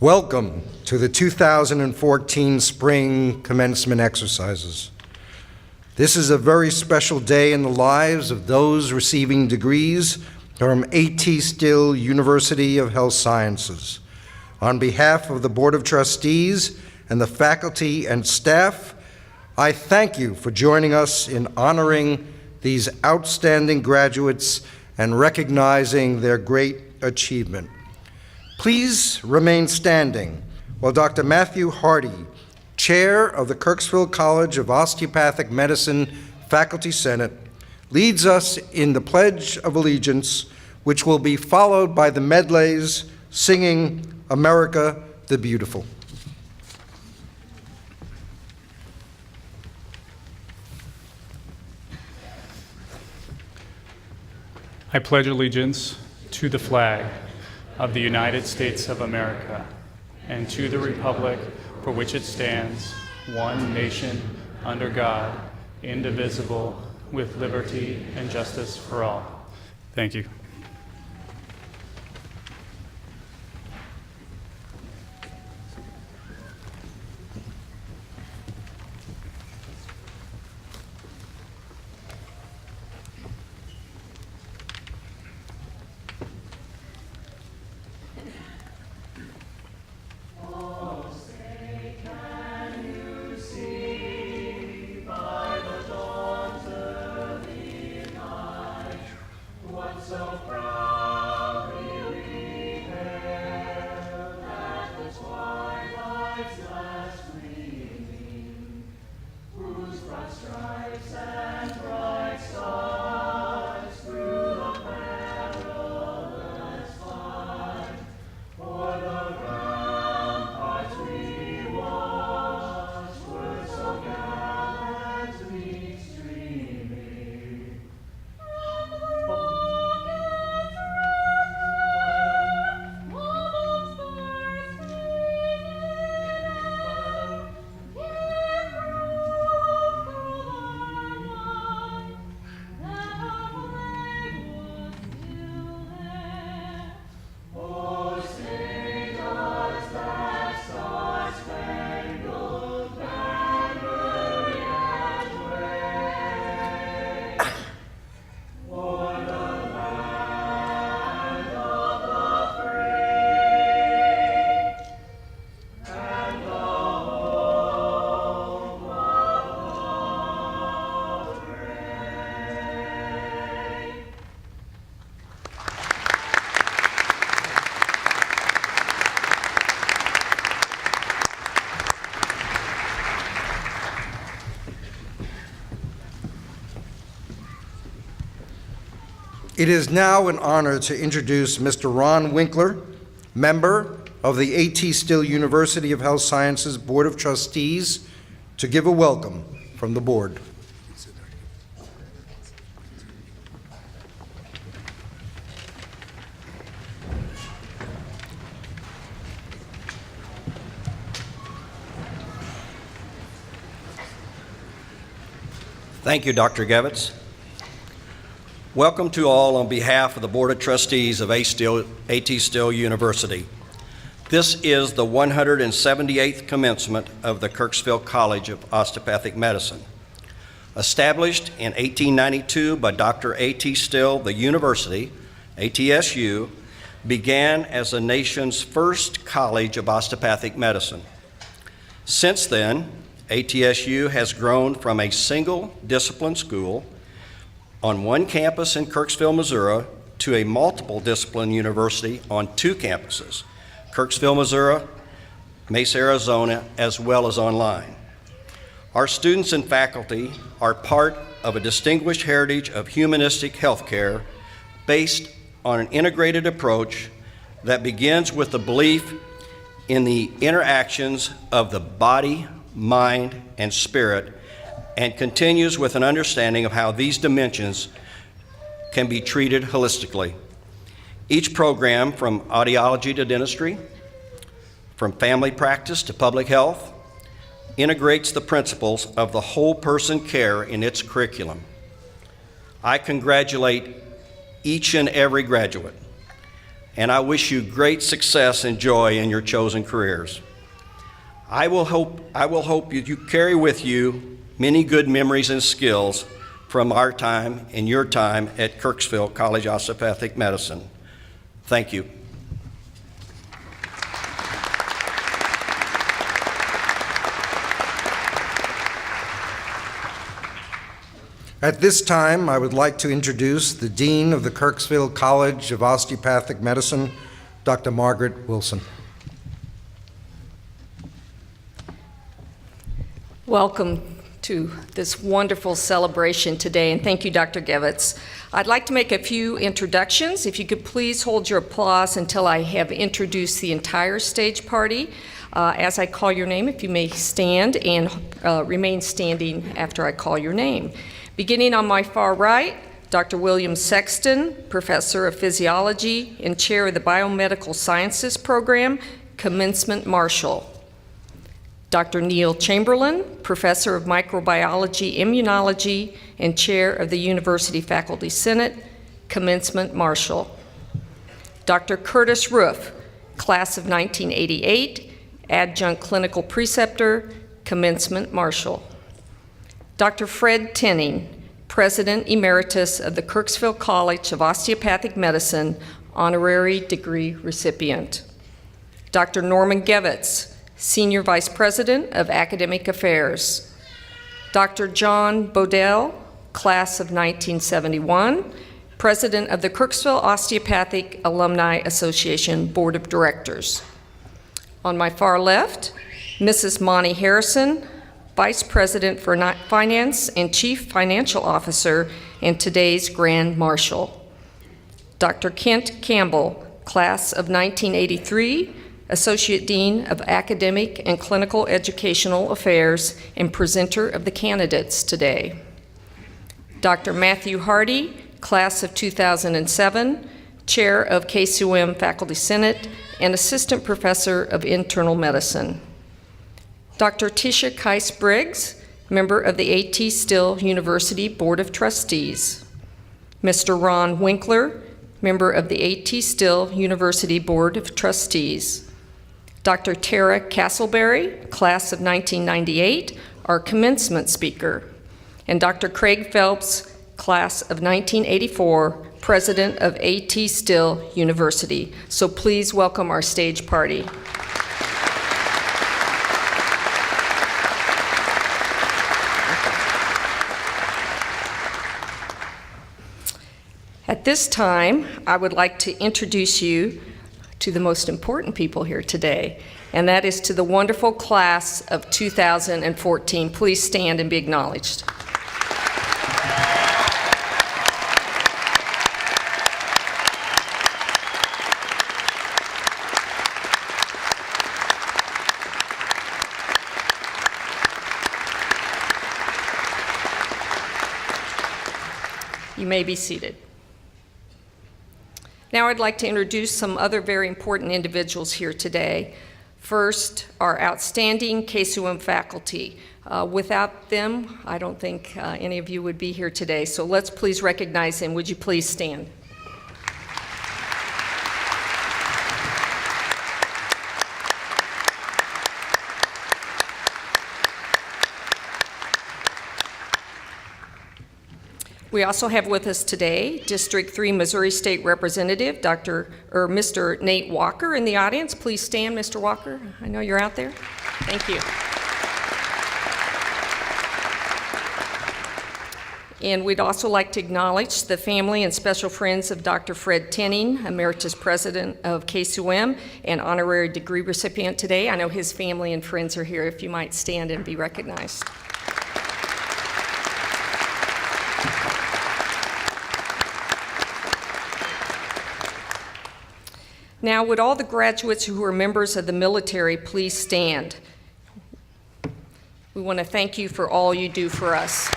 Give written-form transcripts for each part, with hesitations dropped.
Welcome to the 2014 Spring Commencement Exercises. This is a very special day in the lives of those receiving degrees from A.T. Still University of Health Sciences. On behalf of the Board of Trustees and the faculty and staff, I thank you for joining us in honoring these outstanding graduates and recognizing their great achievement. Please remain standing while Dr. Matthew Hardy, Chair of the Kirksville College of Osteopathic Medicine Faculty Senate, leads us in the Pledge of Allegiance, which will be followed by the medleys singing America the Beautiful. I pledge allegiance to the flag of the United States of America and to the republic for which it stands, one nation, under God, indivisible, with liberty and justice for all. Thank you. It is now an honor to introduce Mr. Ron Winkler, member of the A.T. Still University of Health Sciences Board of Trustees, to give a welcome from the board. Thank you, Dr. Gevitz. Welcome to all on behalf of the Board of Trustees of A.T. Still University. This is the 178th commencement of the Kirksville College of Osteopathic Medicine. Established in 1892 by Dr. A.T. Still, the university, ATSU, began as the nation's first college of osteopathic medicine. Since then, ATSU has grown from a single discipline school on one campus in Kirksville, Missouri, to a multiple discipline university on two campuses, Kirksville, Missouri, Mesa, Arizona, as well as online. Our students and faculty are part of a distinguished heritage of humanistic healthcare based on an integrated approach that begins with the belief in the interactions of the body, mind, and spirit, and continues with an understanding of how these dimensions can be treated holistically. Each program, from audiology to dentistry, from family practice to public health, integrates the principles of the whole person care in its curriculum. I congratulate each and every graduate. and I wish you great success and joy in your chosen careers. I will hope you carry with you many good memories and skills from our time and your time at Kirksville College Osteopathic Medicine. Thank you. At this time, I would like to introduce the Dean of the Kirksville College of Osteopathic Medicine, Dr. Margaret Wilson. Welcome to this wonderful celebration today, and thank you, Dr. Gevitz. I'd like to make a few introductions. If you could please hold your applause until I have introduced the entire stage party. As I call your name, if you may stand and remain standing after I call your name. Beginning on my far right, Dr. William Sexton, Professor of Physiology and Chair of the Biomedical Sciences Program, Commencement Marshall. Dr. Neil Chamberlain, Professor of Microbiology, Immunology, and Chair of the University Faculty Senate, Commencement Marshall. Dr. Curtis Roof, Class of 1988, Adjunct Clinical Preceptor, Commencement Marshall. Dr. Fred Tinning, President Emeritus of the Kirksville College of Osteopathic Medicine, Honorary Degree Recipient. Dr. Norman Gevitz, Senior Vice President of Academic Affairs. Dr. John Bodell, Class of 1971, President of the Kirksville Osteopathic Alumni Association Board of Directors. On my far left, Mrs. Monty Harrison, Vice President for Finance and Chief Financial Officer and today's Grand Marshal. Dr. Kent Campbell, Class of 1983, Associate Dean of Academic and Clinical Educational Affairs and presenter of the candidates today. Dr. Matthew Hardy, Class of 2007, Chair of KCOM Faculty Senate and Assistant Professor of Internal Medicine. Dr. Tisha Keiss-Briggs, member of the A.T. Still University Board of Trustees. Mr. Ron Winkler, member of the A.T. Still University Board of Trustees. Dr. Tara Castleberry, Class of 1998, our commencement speaker. And Dr. Craig Phelps, Class of 1984, President of A.T. Still University. So please welcome our stage party. At this time, I would like to introduce you to the most important people here today, and that is to the wonderful class of 2014. Please stand and be acknowledged. You may be seated. Now I'd like to introduce some other very important individuals here today. First, our outstanding KCOM faculty. Without them, I don't think any of you would be here today, so let's please recognize them. Would you please stand? We also have with us today District 3 Missouri State Representative, Mr. Nate Walker in the audience. Please stand, Mr. Walker. I know you're out there. Thank you. And we'd also like to acknowledge the family and special friends of Dr. Fred Tinning, Emeritus President of KCOM and Honorary Degree Recipient today. I know his family and friends are here. If you might stand and be recognized. Now, would all the graduates who are members of the military please stand? We want to thank you for all you do for us.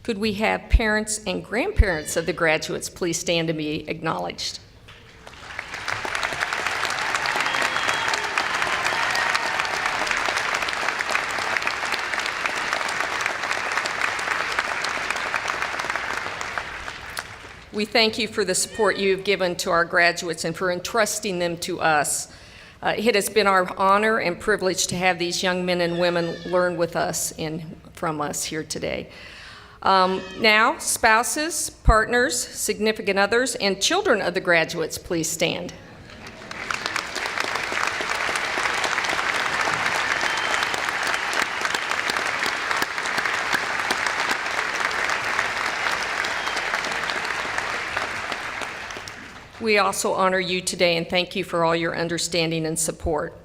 Could we have parents and grandparents of the graduates please stand and be acknowledged? We thank you for the support you have given to our graduates and for entrusting them to us. It has been our honor and privilege to have these young men and women learn with us and from us here today. Now, spouses, partners, significant others, and children of the graduates, please stand. We also honor you today and thank you for all your understanding and support.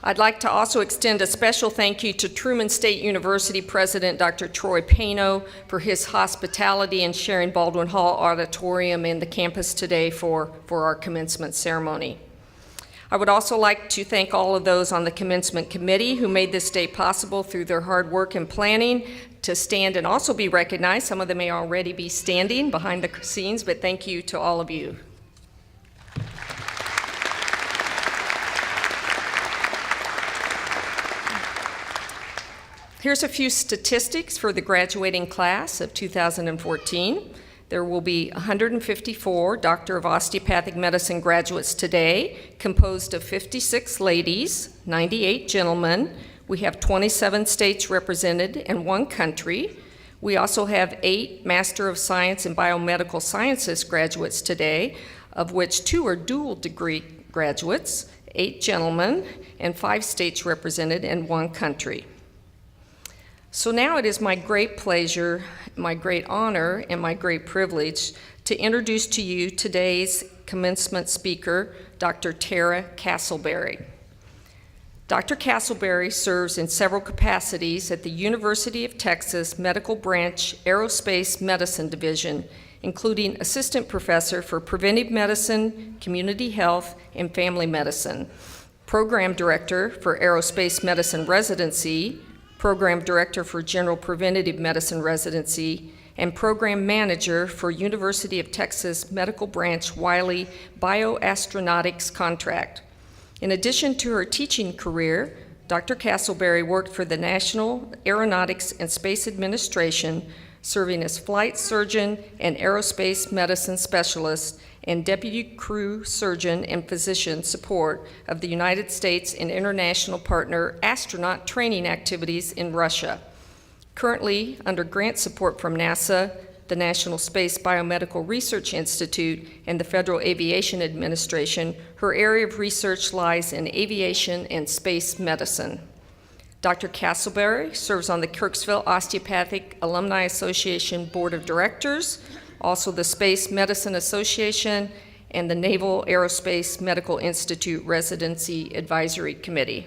I'd like to also extend a special thank you to Truman State University President Dr. Troy Pano for his hospitality and sharing Baldwin Hall Auditorium and the campus today for our commencement ceremony. I would also like to thank all of those on the commencement committee who made this day possible through their hard work and planning. To stand and also be recognized. Some of them may already be standing behind the scenes, but thank you to all of you. Here's a few statistics for the graduating class of 2014. There will be 154 Doctor of Osteopathic Medicine graduates today, composed of 56 ladies, 98 gentlemen. We have 27 states represented and 1 country. We also have 8 Master of Science in Biomedical Sciences graduates today, of which 2 are dual degree graduates, 8 gentlemen, and 5 states represented and 1 country. So now it is my great pleasure, my great honor, and my great privilege to introduce to you today's commencement speaker, Dr. Tara Castleberry. Dr. Castleberry serves in several capacities at the University of Texas Medical Branch Aerospace Medicine Division, including Assistant Professor for Preventive Medicine, Community Health, and Family Medicine, Program Director for Aerospace Medicine Residency, Program Director for General Preventative Medicine Residency, and Program Manager for University of Texas Medical Branch Wiley Bioastronautics Contract. In addition to her teaching career, Dr. Castleberry worked for the National Aeronautics and Space Administration, serving as flight surgeon and aerospace medicine specialist and deputy crew surgeon and physician support of the United States and international partner astronaut training activities in Russia. Currently, under grant support from NASA, the National Space Biomedical Research Institute, and the Federal Aviation Administration, her area of research lies in aviation and space medicine. Dr. Castleberry serves on the Kirksville Osteopathic Alumni Association Board of Directors, also the Space Medicine Association, and the Naval Aerospace Medical Institute Residency Advisory Committee.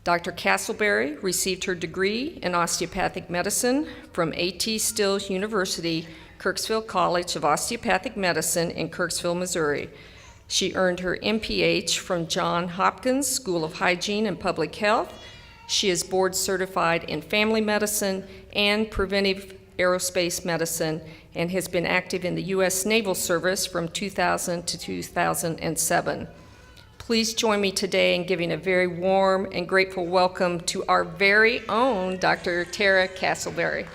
Dr. Castleberry received her degree in osteopathic medicine from A.T. Still University, Kirksville College of Osteopathic Medicine in Kirksville, Missouri. She earned her MPH from Johns Hopkins School of Hygiene and Public Health. She is board certified in family medicine and preventive aerospace medicine and has been active in the U.S. Naval Service from 2000 to 2007. Please join me today in giving a very warm and grateful welcome to our very own Dr. Tara Castleberry.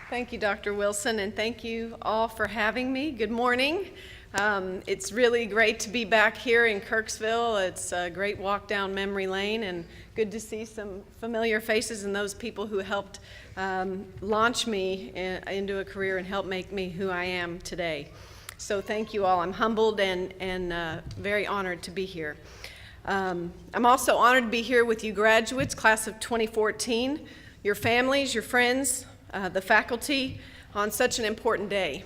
Thank you, Dr. Wilson, and thank you all for having me. Good morning. It's really great to be back here in Kirksville. It's a great walk down memory lane, and good to see some familiar faces and those people who helped launch me into a career and help make me who I am today. So thank you all. I'm humbled and very honored to be here. I'm also honored to be here with you graduates, class of 2014, your families, your friends, the faculty, on such an important day.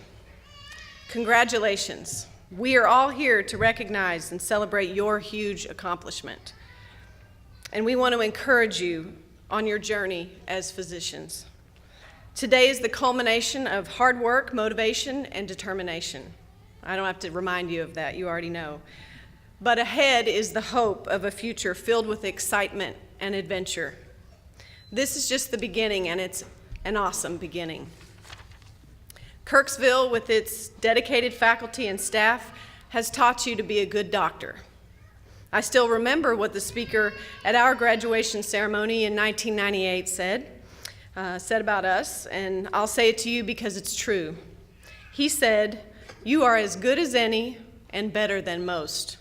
Congratulations. We are all here to recognize and celebrate your huge accomplishment. And we want to encourage you on your journey as physicians. Today is the culmination of hard work, motivation, and determination. I don't have to remind you of that, you already know. But ahead is the hope of a future filled with excitement and adventure. This is just the beginning, and it's an awesome beginning. Kirksville, with its dedicated faculty and staff, has taught you to be a good doctor. I still remember what the speaker at our graduation ceremony in 1998 said about us, and I'll say it to you because it's true. He said, "You are as good as any and better than most."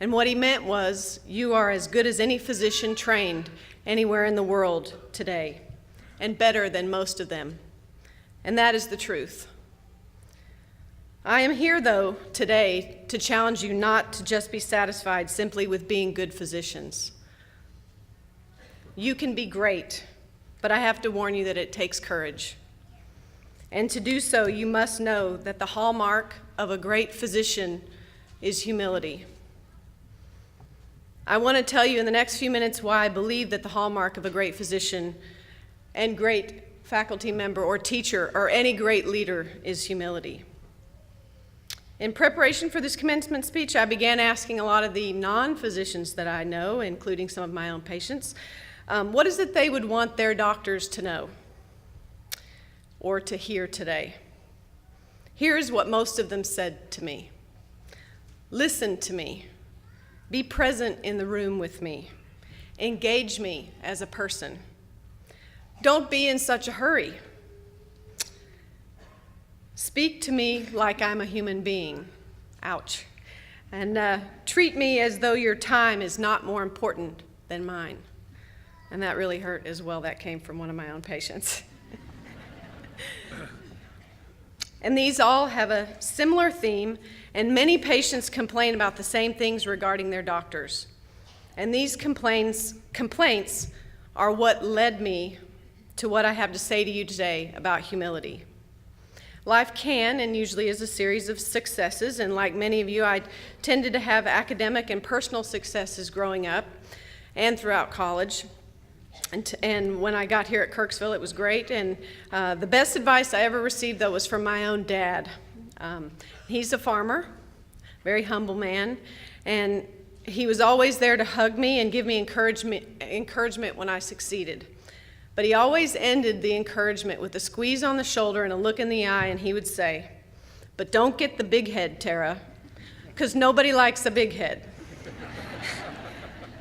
And what he meant was, you are as good as any physician trained anywhere in the world today, and better than most of them. And that is the truth. I am here, though, today to challenge you not to just be satisfied simply with being good physicians. You can be great, but I have to warn you that it takes courage. And to do so, you must know that the hallmark of a great physician is humility. I want to tell you in the next few minutes why I believe that the hallmark of a great physician and great faculty member or teacher or any great leader is humility. In preparation for this commencement speech, I began asking a lot of the non-physicians that I know, including some of my own patients, what is it they would want their doctors to know or to hear today? Here's what most of them said to me. Listen to me. Be present in the room with me. Engage me as a person. Don't be in such a hurry. Speak to me like I'm a human being. Ouch. And treat me as though your time is not more important than mine. And that really hurt as well. That came from one of my own patients. And these all have a similar theme, and many patients complain about the same things regarding their doctors. And these complaints are what led me to what I have to say to you today about humility. Life can and usually is a series of successes, and like many of you, I tended to have academic and personal successes growing up and throughout college. And when I got here at Kirksville, it was great. And the best advice I ever received, though, was from my own dad. He's a farmer, very humble man, and he was always there to hug me and give me encouragement when I succeeded. But he always ended the encouragement with a squeeze on the shoulder and a look in the eye, and he would say, "But don't get the big head, Tara, because nobody likes a big head."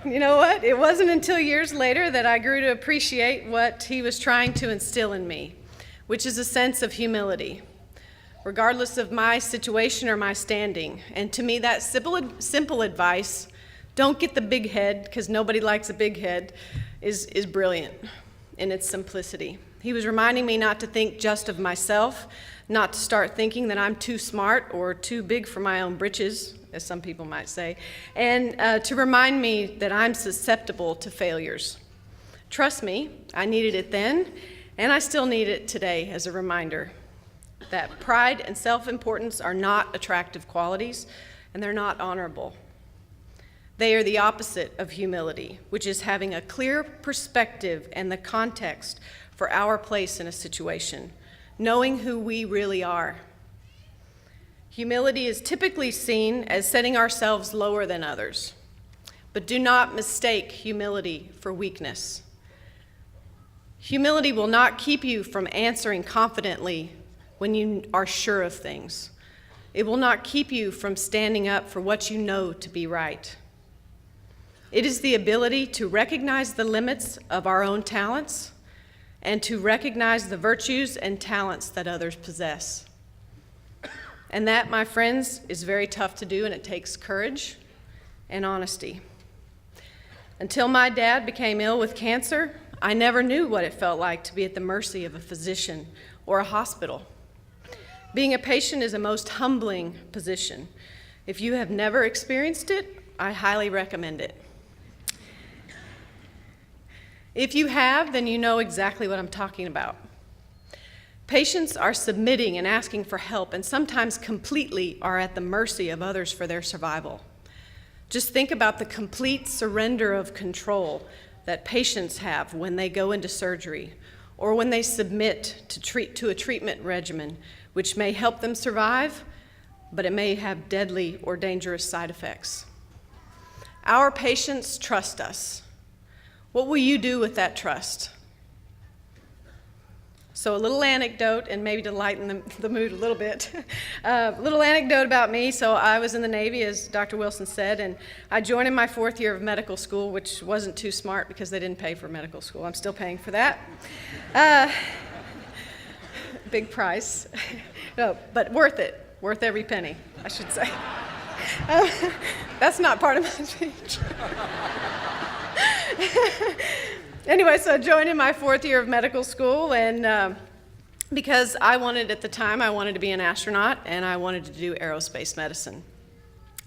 You know what? It wasn't until years later that I grew to appreciate what he was trying to instill in me, which is a sense of humility, regardless of my situation or my standing. And to me, that simple advice, don't get the big head because nobody likes a big head, is brilliant in its simplicity. He was reminding me not to think just of myself, not to start thinking that I'm too smart or too big for my own britches, as some people might say, and to remind me that I'm susceptible to failures. Trust me, I needed it then, and I still need it today as a reminder that pride and self-importance are not attractive qualities, and they're not honorable. They are the opposite of humility, which is having a clear perspective and the context for our place in a situation, knowing who we really are. Humility is typically seen as setting ourselves lower than others, but do not mistake humility for weakness. Humility will not keep you from answering confidently when you are sure of things. It will not keep you from standing up for what you know to be right. It is the ability to recognize the limits of our own talents and to recognize the virtues and talents that others possess. And that, my friends, is very tough to do, and it takes courage and honesty. Until my dad became ill with cancer, I never knew what it felt like to be at the mercy of a physician or a hospital. Being a patient is a most humbling position. If you have never experienced it, I highly recommend it. If you have, then you know exactly what I'm talking about. Patients are submitting and asking for help, and sometimes completely are at the mercy of others for their survival. Just think about the complete surrender of control that patients have when they go into surgery or when they submit to a treatment regimen, which may help them survive, but it may have deadly or dangerous side effects. Our patients trust us. What will you do with that trust? So a little anecdote, and maybe to lighten the mood a little bit. A little anecdote about me. So I was in the Navy, as Dr. Wilson said, and I joined in my 4th year of medical school, which wasn't too smart because they didn't pay for medical school. I'm still paying for that. Big price. No, but worth it. Worth every penny, I should say. That's not part of my speech. Anyway, so I joined in my 4th year of medical school, and because I wanted, at the time, I wanted to be an astronaut, and I wanted to do aerospace medicine.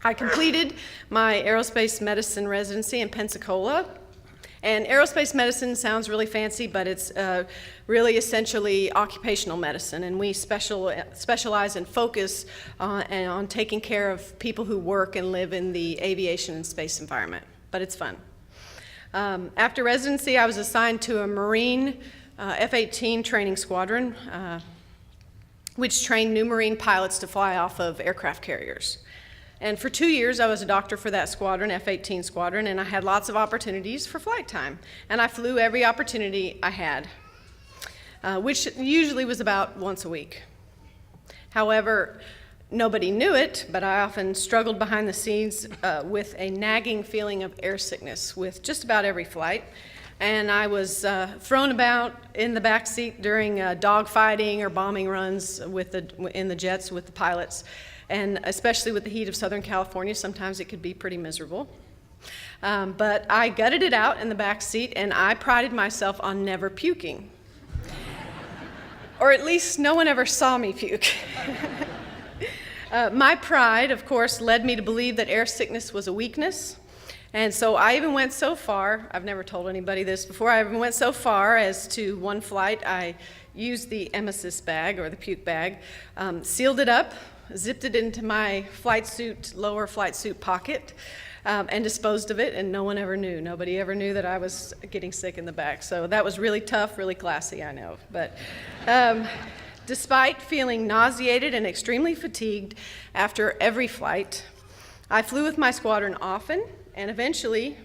I completed my aerospace medicine residency in Pensacola, and aerospace medicine sounds really fancy, but it's really essentially occupational medicine, and we specialize and focus on taking care of people who work and live in the aviation and space environment, but it's fun. After residency, I was assigned to a Marine F-18 training squadron, which trained new Marine pilots to fly off of aircraft carriers. And for 2 years, I was a doctor for that squadron, F-18 squadron, and I had lots of opportunities for flight time. And I flew every opportunity I had, which usually was about once a week. However, nobody knew it, but I often struggled behind the scenes with a nagging feeling of air sickness with just about every flight. And I was thrown about in the back seat during dogfighting or bombing runs in the jets with the pilots. And especially with the heat of Southern California, sometimes it could be pretty miserable. But I gutted it out in the back seat, and I prided myself on never puking. Or at least no one ever saw me puke. My pride, of course, led me to believe that air sickness was a weakness. And so I even went so far, I've never told anybody this before, I even went so far as to one flight, I used the emesis bag, or the puke bag, sealed it up, zipped it into my lower flight suit pocket, and disposed of it, and no one ever knew. Nobody ever knew that I was getting sick in the back. So that was really tough, really classy, I know. But despite feeling nauseated and extremely fatigued after every flight, I flew with my squadron often, and eventually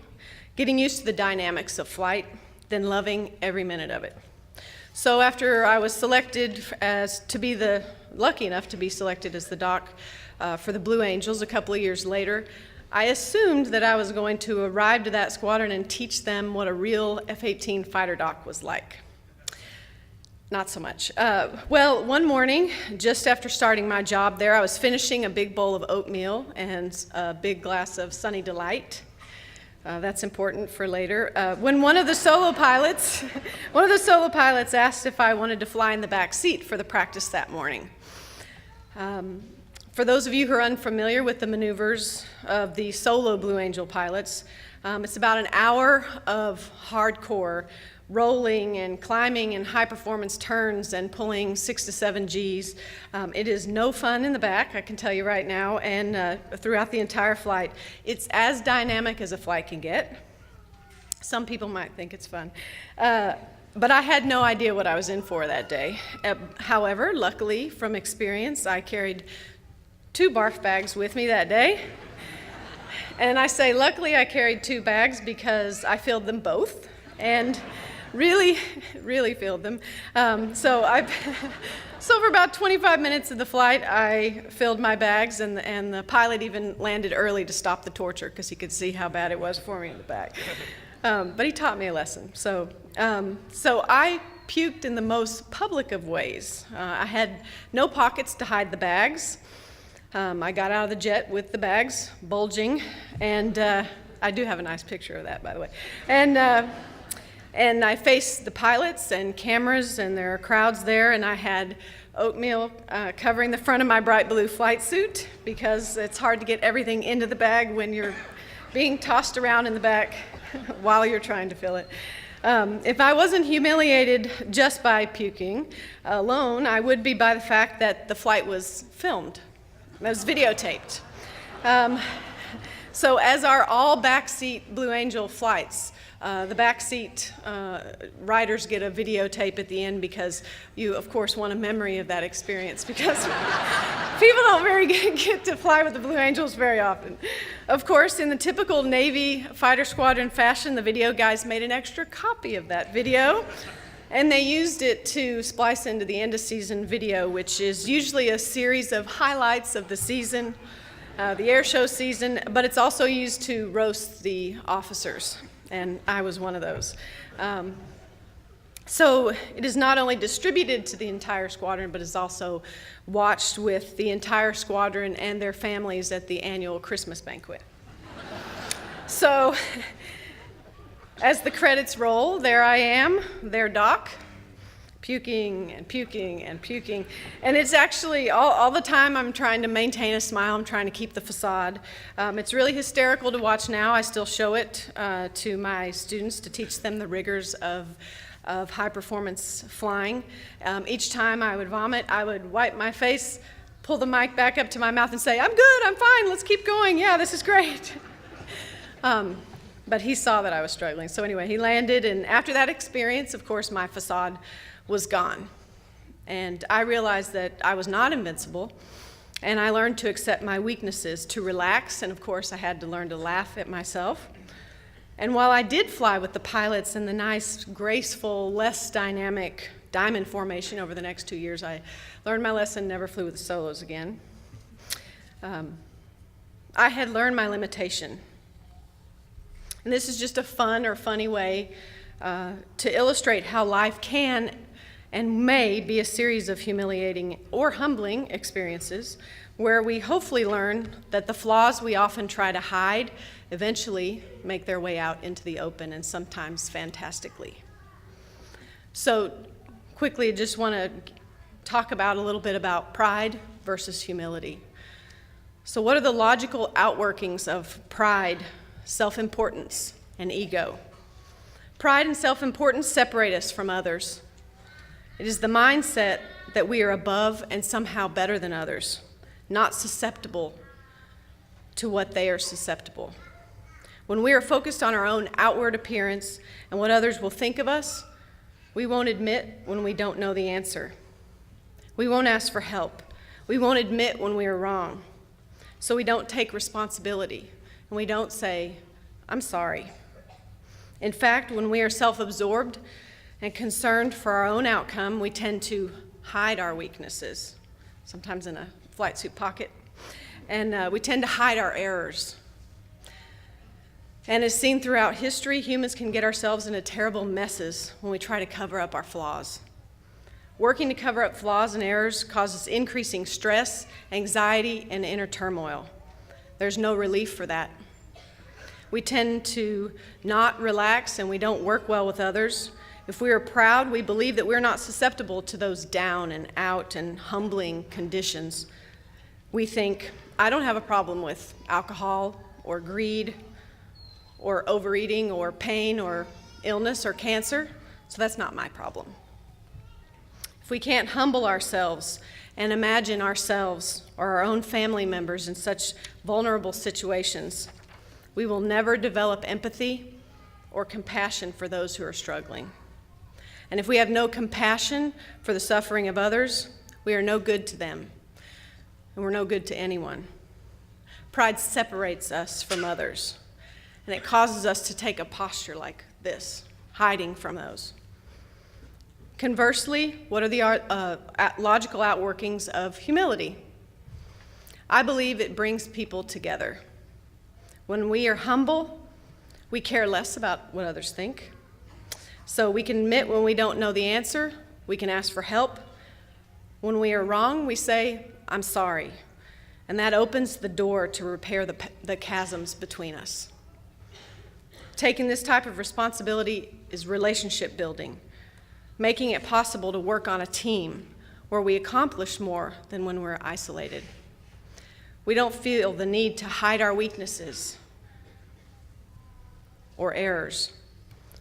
getting used to the dynamics of flight, then loving every minute of it. So after I was selected lucky enough to be selected as the doc for the Blue Angels a couple of years later, I assumed that I was going to arrive to that squadron and teach them what a real F-18 fighter doc was like. Not so much. Well, one morning, just after starting my job there, I was finishing a big bowl of oatmeal and a big glass of Sunny Delight. That's important for later. When one of the solo pilots asked if I wanted to fly in the back seat for the practice that morning. For those of you who are unfamiliar with the maneuvers of the solo Blue Angel pilots, it's about an hour of hardcore rolling and climbing and high-performance turns and pulling 6 to 7 Gs. It is no fun in the back, I can tell you right now, and throughout the entire flight. It's as dynamic as a flight can get. Some people might think it's fun. But I had no idea what I was in for that day. However, luckily, from experience, I carried 2 barf bags with me that day. And I say luckily I carried 2 bags because I filled them both. And really filled them. So for about 25 minutes of the flight, I filled my bags, and the pilot even landed early to stop the torture because he could see how bad it was for me in the back. But he taught me a lesson. So I puked in the most public of ways. I had no pockets to hide the bags. I got out of the jet with the bags bulging, and I do have a nice picture of that, by the way. And I faced the pilots and cameras, and there are crowds there, and I had oatmeal covering the front of my bright blue flight suit because it's hard to get everything into the bag when you're being tossed around in the back while you're trying to fill it. If I wasn't humiliated just by puking alone, I would be by the fact that the flight was filmed. It was videotaped. So as are all backseat Blue Angel flights, the backseat riders get a videotape at the end because you, of course, want a memory of that experience because people don't get to fly with the Blue Angels very often. Of course, in the typical Navy fighter squadron fashion, the video guys made an extra copy of that video And they used it to splice into the end of season video, which is usually a series of highlights of the season, the air show season, but it's also used to roast the officers, and I was one of those. So it is not only distributed to the entire squadron, but is also watched with the entire squadron and their families at the annual Christmas banquet. So as the credits roll, there I am, their doc, puking and puking and puking. And it's actually, all the time I'm trying to maintain a smile, I'm trying to keep the facade. It's really hysterical to watch now. I still show it to my students to teach them the rigors of high performance flying. Each time I would vomit, I would wipe my face, pull the mic back up to my mouth and say, "I'm good, I'm fine, let's keep going, yeah, this is great." But he saw that I was struggling. So anyway, he landed, and after that experience, of course, my facade was gone. And I realized that I was not invincible, and I learned to accept my weaknesses, to relax, and of course, I had to learn to laugh at myself. And while I did fly with the pilots in the nice, graceful, less dynamic diamond formation over the next 2 years, I learned my lesson, never flew with the solos again. I had learned my limitation. And this is just a fun or funny way to illustrate how life can and may be a series of humiliating or humbling experiences where we hopefully learn that the flaws we often try to hide eventually make their way out into the open, and sometimes fantastically. So quickly, I just want to talk about a little bit about pride versus humility. So what are the logical outworkings of pride, self-importance, and ego? Pride and self-importance separate us from others. It is the mindset that we are above and somehow better than others, not susceptible to what they are susceptible. When we are focused on our own outward appearance and what others will think of us, we won't admit when we don't know the answer. We won't ask for help. We won't admit when we are wrong. So we don't take responsibility, and we don't say, "I'm sorry." In fact, when we are self-absorbed and concerned for our own outcome, we tend to hide our weaknesses, sometimes in a flight suit pocket, and we tend to hide our errors. And as seen throughout history, humans can get ourselves into terrible messes when we try to cover up our flaws. Working to cover up flaws and errors causes increasing stress, anxiety, and inner turmoil. There's no relief for that. We tend to not relax, and we don't work well with others. If we are proud, we believe that we're not susceptible to those down and out and humbling conditions. We think, "I don't have a problem with alcohol or greed or overeating or pain or illness or cancer, so that's not my problem." If we can't humble ourselves and imagine ourselves or our own family members in such vulnerable situations, we will never develop empathy or compassion for those who are struggling. And if we have no compassion for the suffering of others, we are no good to them, and we're no good to anyone. Pride separates us from others, and it causes us to take a posture like this, hiding from those. Conversely, what are the logical outworkings of humility? I believe it brings people together. When we are humble, we care less about what others think. So we can admit when we don't know the answer, we can ask for help. When we are wrong, we say, "I'm sorry." And that opens the door to repair the chasms between us. Taking this type of responsibility is relationship building, making it possible to work on a team where we accomplish more than when we're isolated. We don't feel the need to hide our weaknesses or errors.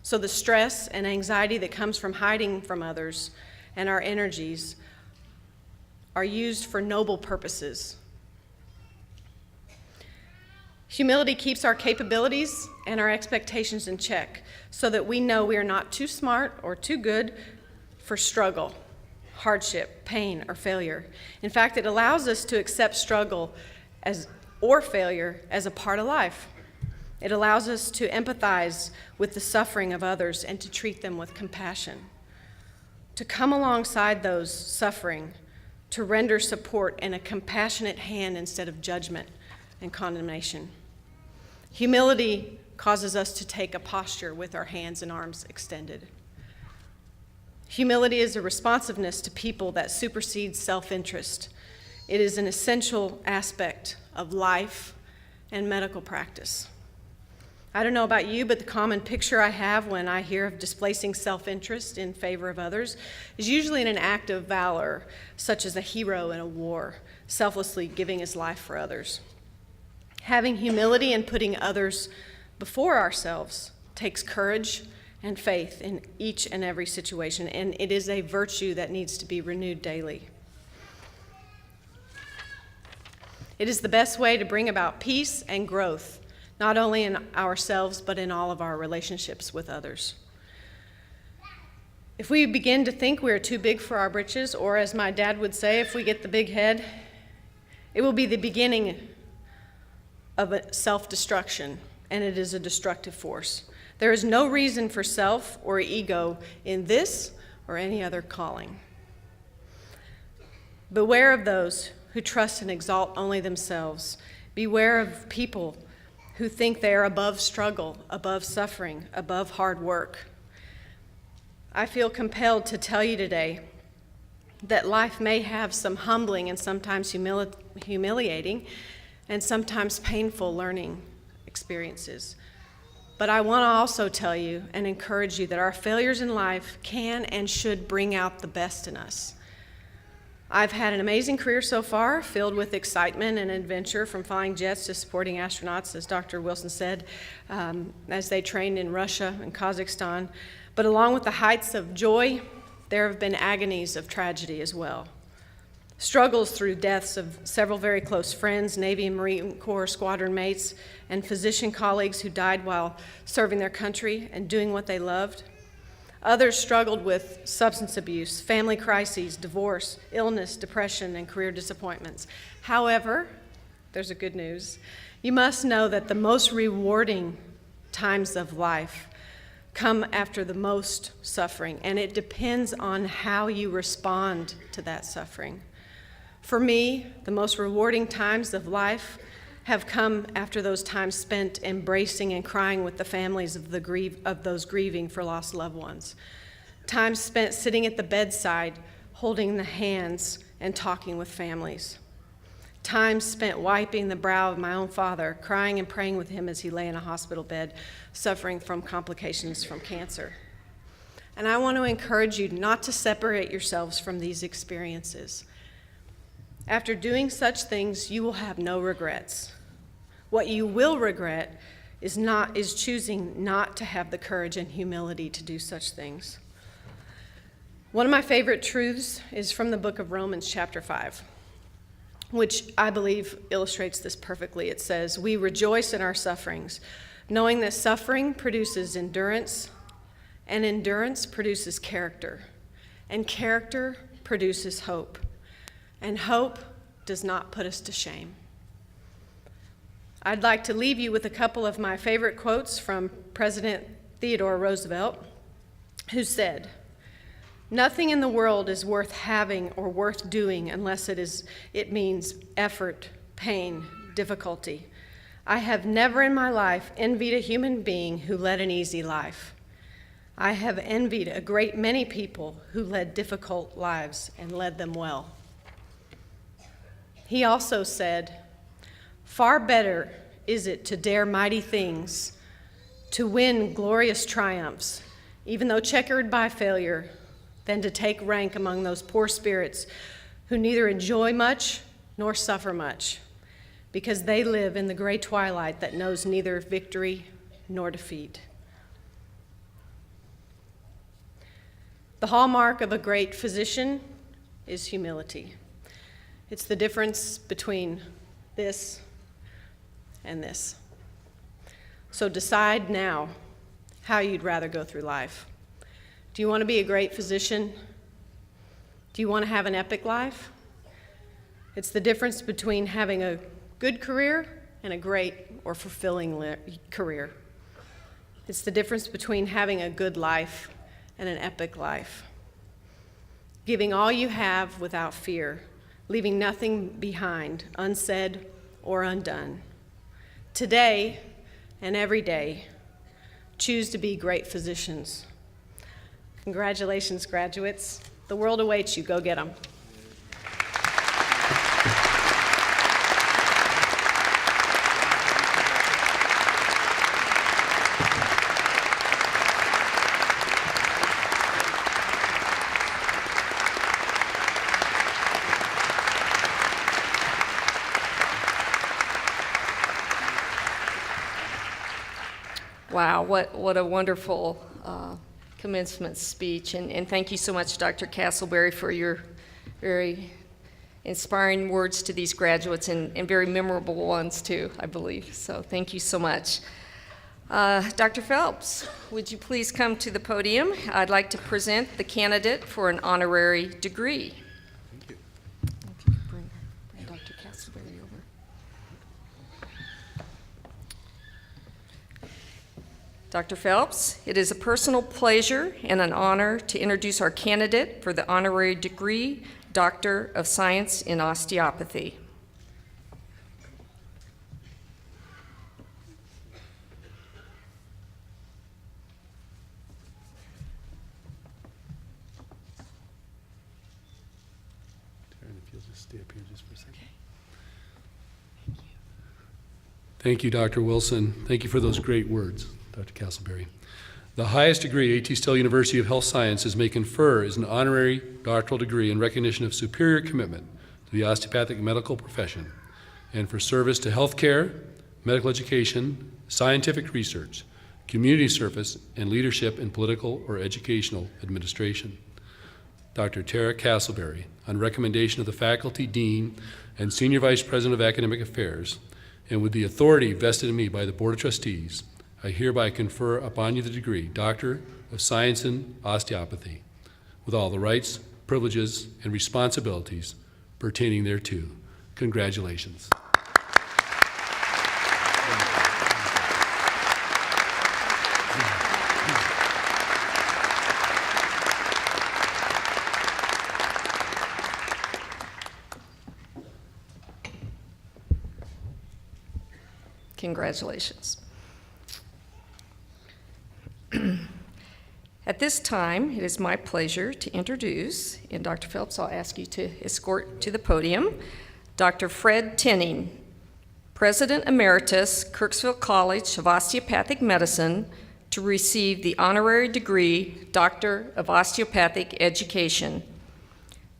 So the stress and anxiety that comes from hiding from others and our energies are used for noble purposes. Humility keeps our capabilities and our expectations in check so that we know we are not too smart or too good for struggle, hardship, pain, or failure. In fact, it allows us to accept struggle or failure as a part of life. It allows us to empathize with the suffering of others and to treat them with compassion. to come alongside those suffering, to render support and a compassionate hand instead of judgment and condemnation. Humility causes us to take a posture with our hands and arms extended. Humility is a responsiveness to people that supersedes self-interest. It is an essential aspect of life and medical practice. I don't know about you, but the common picture I have when I hear of displacing self-interest in favor of others is usually in an act of valor, such as a hero in a war, selflessly giving his life for others. Having humility and putting others before ourselves takes courage and faith in each and every situation, and it is a virtue that needs to be renewed daily. It is the best way to bring about peace and growth, not only in ourselves, but in all of our relationships with others. If we begin to think we are too big for our britches, or as my dad would say, if we get the big head, it will be the beginning of a self-destruction, and it is a destructive force. There is no reason for self or ego in this or any other calling. Beware of those who trust and exalt only themselves. Beware of people who think they are above struggle, above suffering, above hard work. I feel compelled to tell you today that life may have some humbling and sometimes humiliating and sometimes painful learning experiences. But I want to also tell you and encourage you that our failures in life can and should bring out the best in us. I've had an amazing career so far, filled with excitement and adventure, from flying jets to supporting astronauts, as Dr. Wilson said, as they trained in Russia and Kazakhstan. But along with the heights of joy, there have been agonies of tragedy as well. Struggles through deaths of several very close friends, Navy and Marine Corps squadron mates, and physician colleagues who died while serving their country and doing what they loved. Others struggled with substance abuse, family crises, divorce, illness, depression, and career disappointments. However, there's a good news. You must know that the most rewarding times of life come after the most suffering, and it depends on how you respond to that suffering. For me, the most rewarding times of life have come after those times spent embracing and crying with the families of those grieving for lost loved ones. Times spent sitting at the bedside, holding the hands and talking with families. Times spent wiping the brow of my own father, crying and praying with him as he lay in a hospital bed, suffering from complications from cancer. And I want to encourage you not to separate yourselves from these experiences. After doing such things, you will have no regrets. What you will regret is choosing not to have the courage and humility to do such things. One of my favorite truths is from the book of Romans chapter 5, which I believe illustrates this perfectly. It says, "We rejoice in our sufferings, knowing that suffering produces endurance, and endurance produces character, and character produces hope. And hope does not put us to shame." I'd like to leave you with a couple of my favorite quotes from President Theodore Roosevelt, who said, "Nothing in the world is worth having or worth doing unless it means effort, pain, difficulty. I have never in my life envied a human being who led an easy life. I have envied a great many people who led difficult lives and led them well." He also said, "Far better is it to dare mighty things, to win glorious triumphs, even though checkered by failure, than to take rank among those poor spirits who neither enjoy much nor suffer much, because they live in the gray twilight that knows neither victory nor defeat." The hallmark of a great physician is humility. It's the difference between this and this. So decide now how you'd rather go through life. Do you want to be a great physician? Do you want to have an epic life? It's the difference between having a good career and a great or fulfilling career. It's the difference between having a good life and an epic life. giving all you have without fear, leaving nothing behind, unsaid or undone. Today and every day, choose to be great physicians. Congratulations, graduates. The world awaits you. Go get them. Wow, what a wonderful commencement speech. And thank you so much, Dr. Castleberry, for your very inspiring words to these graduates and very memorable ones, too, I believe. So thank you so much. Dr. Phelps, would you please come to the podium? I'd like to present the candidate for an honorary degree. Thank you. If you could bring Dr. Castleberry over. Dr. Phelps, it is a personal pleasure and an honor to introduce our candidate for the honorary degree, Doctor of Science in Osteopathy. If you'll just stay up here just for a second. Thank you, Dr. Wilson. Thank you for those great words, Dr. Castleberry. The highest degree A.T. Still University of Health Sciences may confer is an honorary doctoral degree in recognition of superior commitment to the osteopathic medical profession and for service to healthcare, medical education, scientific research, community service, and leadership in political or educational administration. Dr. Tara Castleberry, on recommendation of the faculty, dean, and senior vice president of academic affairs, and with the authority vested in me by the Board of Trustees, I hereby confer upon you the degree, Doctor of Science in Osteopathy, with all the rights, privileges, and responsibilities pertaining thereto. Congratulations. Congratulations. At this time, it is my pleasure to introduce, and Dr. Phelps, I'll ask you to escort to the podium, Dr. Fred Tinning, President Emeritus, Kirksville College of Osteopathic Medicine, to receive the honorary degree, Doctor of Osteopathic Education.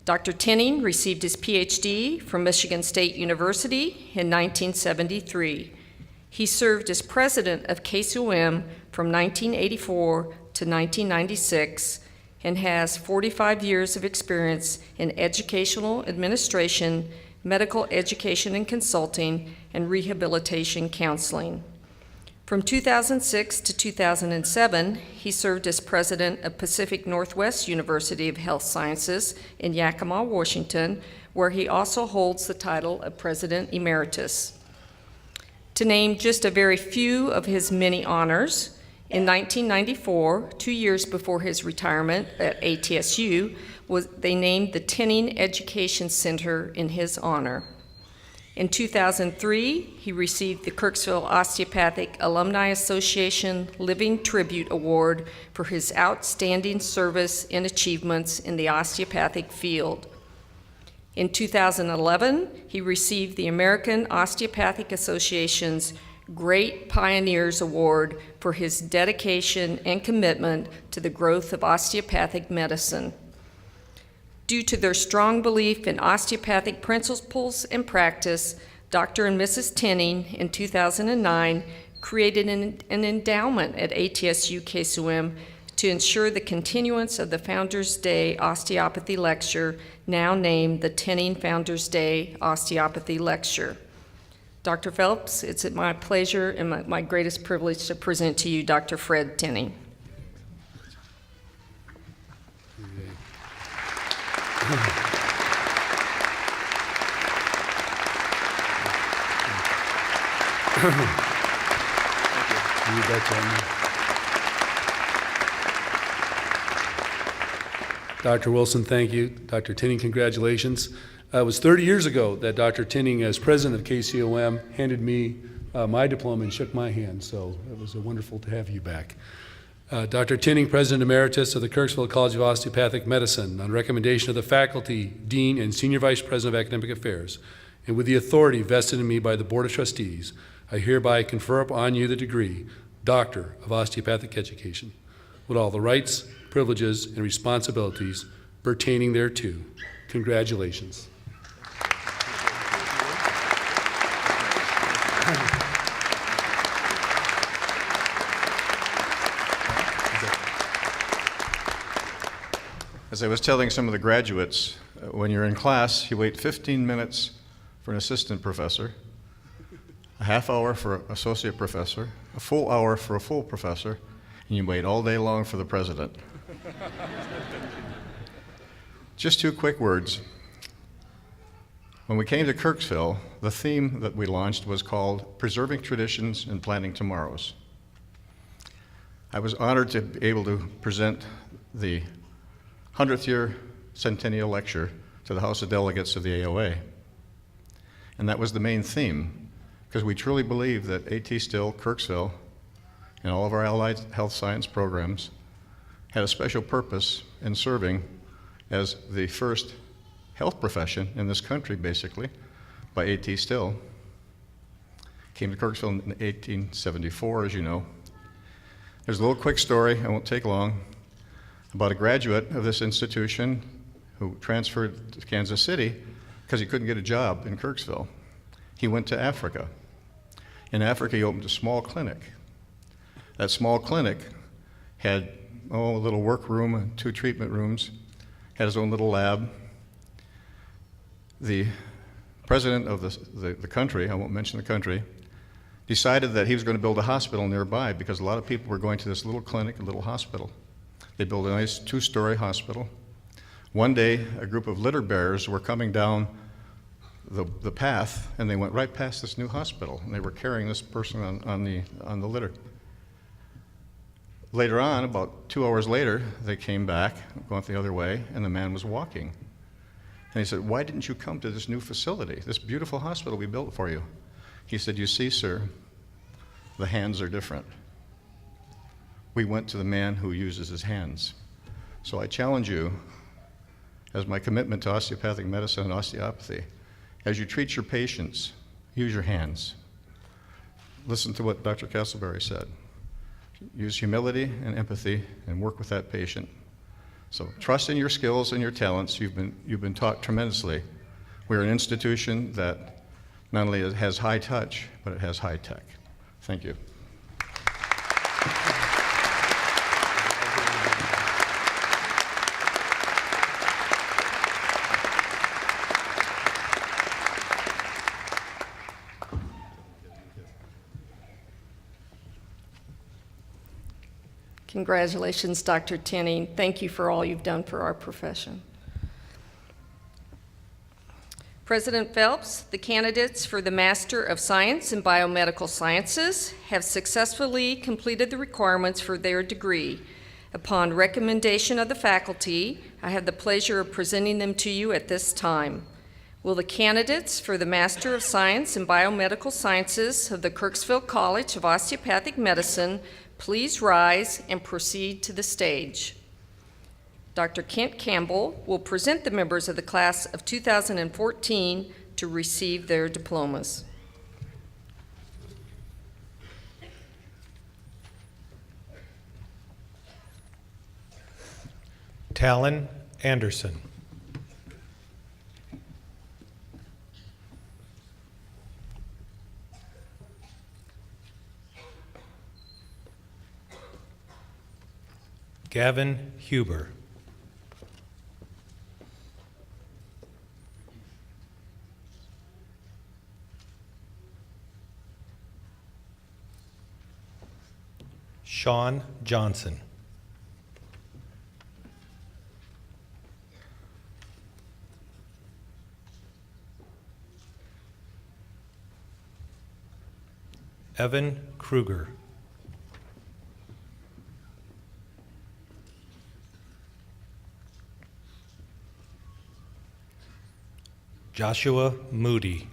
Dr. Tinning received his PhD from Michigan State University in 1973. He served as president of KCOM from 1984 to 1996 and has 45 years of experience in educational administration, medical education and consulting, and rehabilitation counseling. From 2006 to 2007, he served as president of Pacific Northwest University of Health Sciences in Yakima, Washington, where he also holds the title of President Emeritus. To name just a very few of his many honors, in 1994, 2 years before his retirement at ATSU, they named the Tinning Education Center in his honor. In 2003, he received the Kirksville Osteopathic Alumni Association Living Tribute Award for his outstanding service and achievements in the osteopathic field. In 2011, he received the American Osteopathic Association's Great Pioneers Award for his dedication and commitment to the growth of osteopathic medicine. Due to their strong belief in osteopathic principles and practice, Dr. and Mrs. Tinning in 2009 created an endowment at ATSU KCOM to ensure the continuance of the Founders Day Osteopathy Lecture, now named the Tinning Founders Day Osteopathy Lecture. Dr. Phelps, it's my pleasure and my greatest privilege to present to you Dr. Fred Tinning. Dr. Wilson, thank you. Dr. Tinning, congratulations. It was 30 years ago that Dr. Tinning, as president of KCOM, handed me my diploma and shook my hand, so it was wonderful to have you back. Dr. Tinning, President Emeritus of the Kirksville College of Osteopathic Medicine, on recommendation of the faculty, dean, and senior vice president of academic affairs, and with the authority vested in me by the Board of Trustees, I hereby confer upon you the degree, Doctor of Osteopathic Education, with all the rights, privileges, and responsibilities pertaining thereto. Congratulations. As I was telling some of the graduates, when you're in class, you wait 15 minutes for an assistant professor, a half hour for an associate professor, a full hour for a full professor, and you wait all day long for the president. Just two quick words. When we came to Kirksville, the theme that we launched was called Preserving Traditions and Planting Tomorrows. I was honored to be able to present the 100th year centennial lecture to the House of Delegates of the AOA. And that was the main theme, because we truly believe that A.T. Still, Kirksville, and all of our allied health science programs had a special purpose in serving as the first health profession in this country, basically, by A.T. Still. Came to Kirksville in 1874, as you know. There's a little quick story, I won't take long, about a graduate of this institution who transferred to Kansas City because he couldn't get a job in Kirksville. He went to Africa. In Africa, he opened a small clinic. That small clinic had a little workroom and 2 treatment rooms, had his own little lab. The president of the country, I won't mention the country, decided that he was going to build a hospital nearby because a lot of people were going to this little clinic, a little hospital. They built a nice 2-story hospital. One day, a group of litter bearers were coming down the path, and they went right past this new hospital, and they were carrying this person on the litter. Later on, about 2 hours later, they came back, going the other way, and the man was walking. And he said, "Why didn't you come to this new facility, this beautiful hospital we built for you?" He said, "You see, sir, the hands are different. We went to the man who uses his hands." So I challenge you, as my commitment to osteopathic medicine and osteopathy, as you treat your patients, use your hands. Listen to what Dr. Castleberry said. Use humility and empathy and work with that patient. So trust in your skills and your talents. You've been taught tremendously. We're an institution that not only has high touch, but it has high tech. Thank you. Congratulations, Dr. Tinning. Thank you for all you've done for our profession. President Phelps, the candidates for the Master of Science in Biomedical Sciences have successfully completed the requirements for their degree. Upon recommendation of the faculty, I have the pleasure of presenting them to you at this time. Will the candidates for the Master of Science in Biomedical Sciences of the Kirksville College of Osteopathic Medicine please rise and proceed to the stage? Dr. Kent Campbell will present the members of the class of 2014 to receive their diplomas. Talon Anderson. Gavin Huber. Sean Johnson. Evan Kruger. Joshua Moody.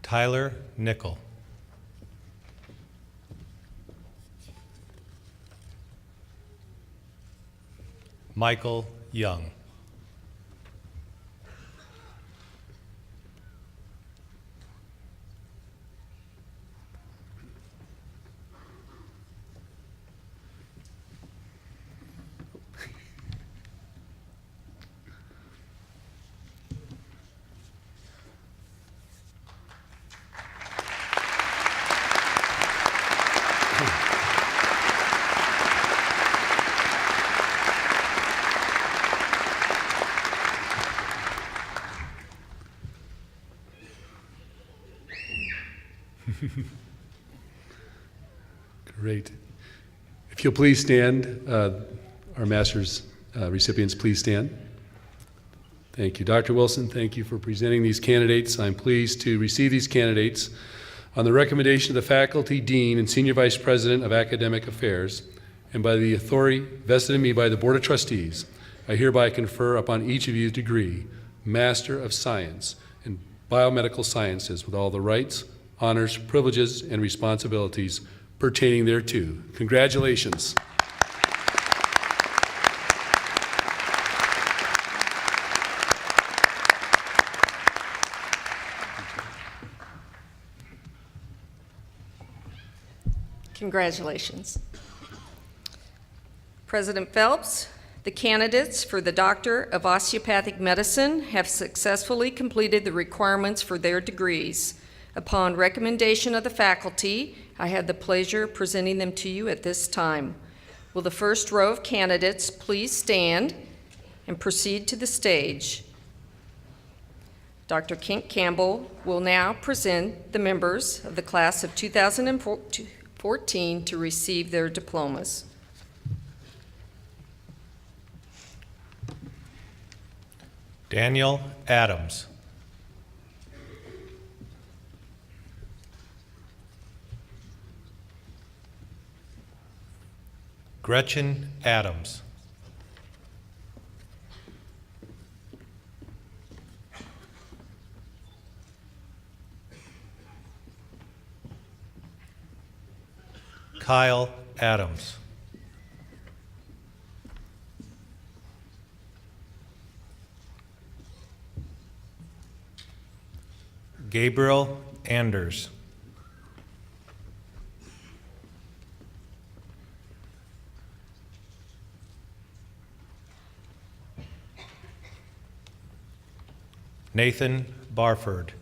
Tyler Nickel. Michael Young. Great. If you'll please stand, our master's recipients, please stand. Thank you. Dr. Wilson, thank you for presenting these candidates. I'm pleased to receive these candidates on the recommendation of the faculty, dean, and senior vice president of academic affairs, and by the authority vested in me by the Board of Trustees. I hereby confer upon each of you a degree, Master of Science in Biomedical Sciences, with all the rights, honors, privileges, and responsibilities pertaining thereto. Congratulations. Congratulations. President Phelps, the candidates for the Doctor of Osteopathic Medicine have successfully completed the requirements for their degrees. Upon recommendation of the faculty, I have the pleasure of presenting them to you at this time. Will the first row of candidates please stand and proceed to the stage? Dr. Kent Campbell will now present the members of the class of 2014 to receive their diplomas. Daniel Adams. Gretchen Adams. Kyle Adams. Gabriel Anders. Nathan Barford.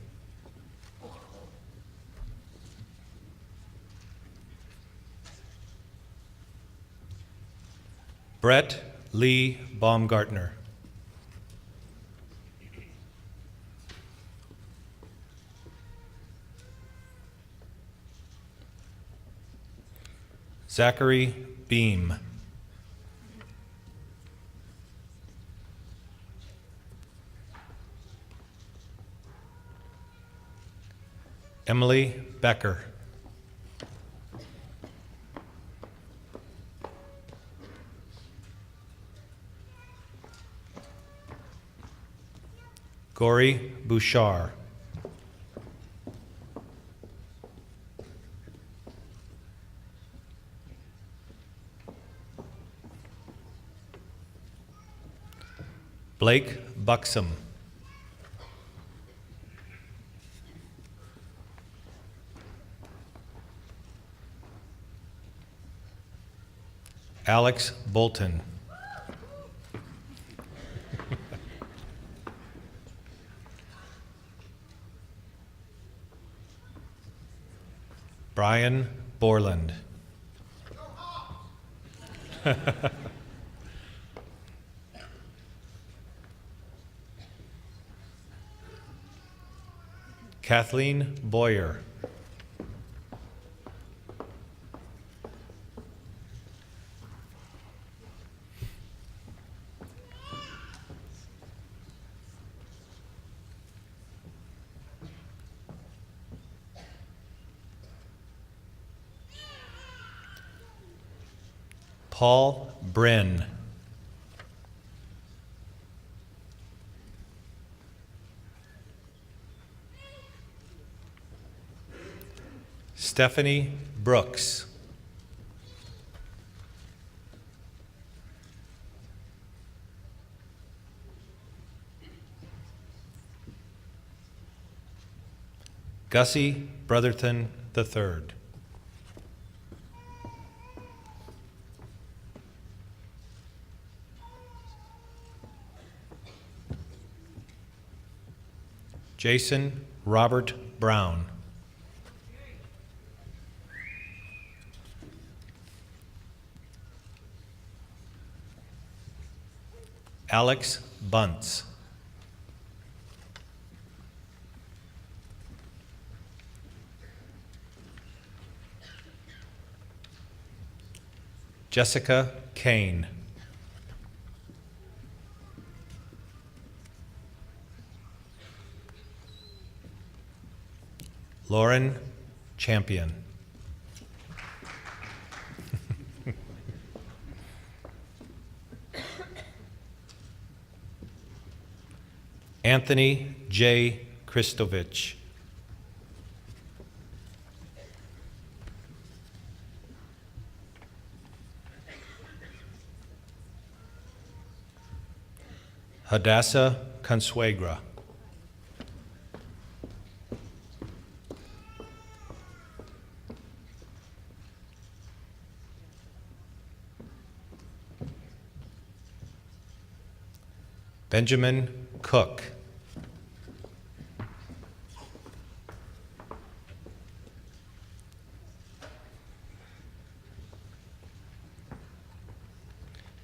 Brett Lee Baumgartner. Zachary Beam. Emily Becker. Gory Bouchard. Blake Buxom. Alex Bolton. Brian Borland. Kathleen Boyer. Paul Bryn. Stephanie Brooks. Gussie Brotherton III. Jason Robert Brown. Alex Bunce. Jessica Kane. Lauren Champion. Anthony J. Kristovich. Hadassah Consuegra. Benjamin Cook.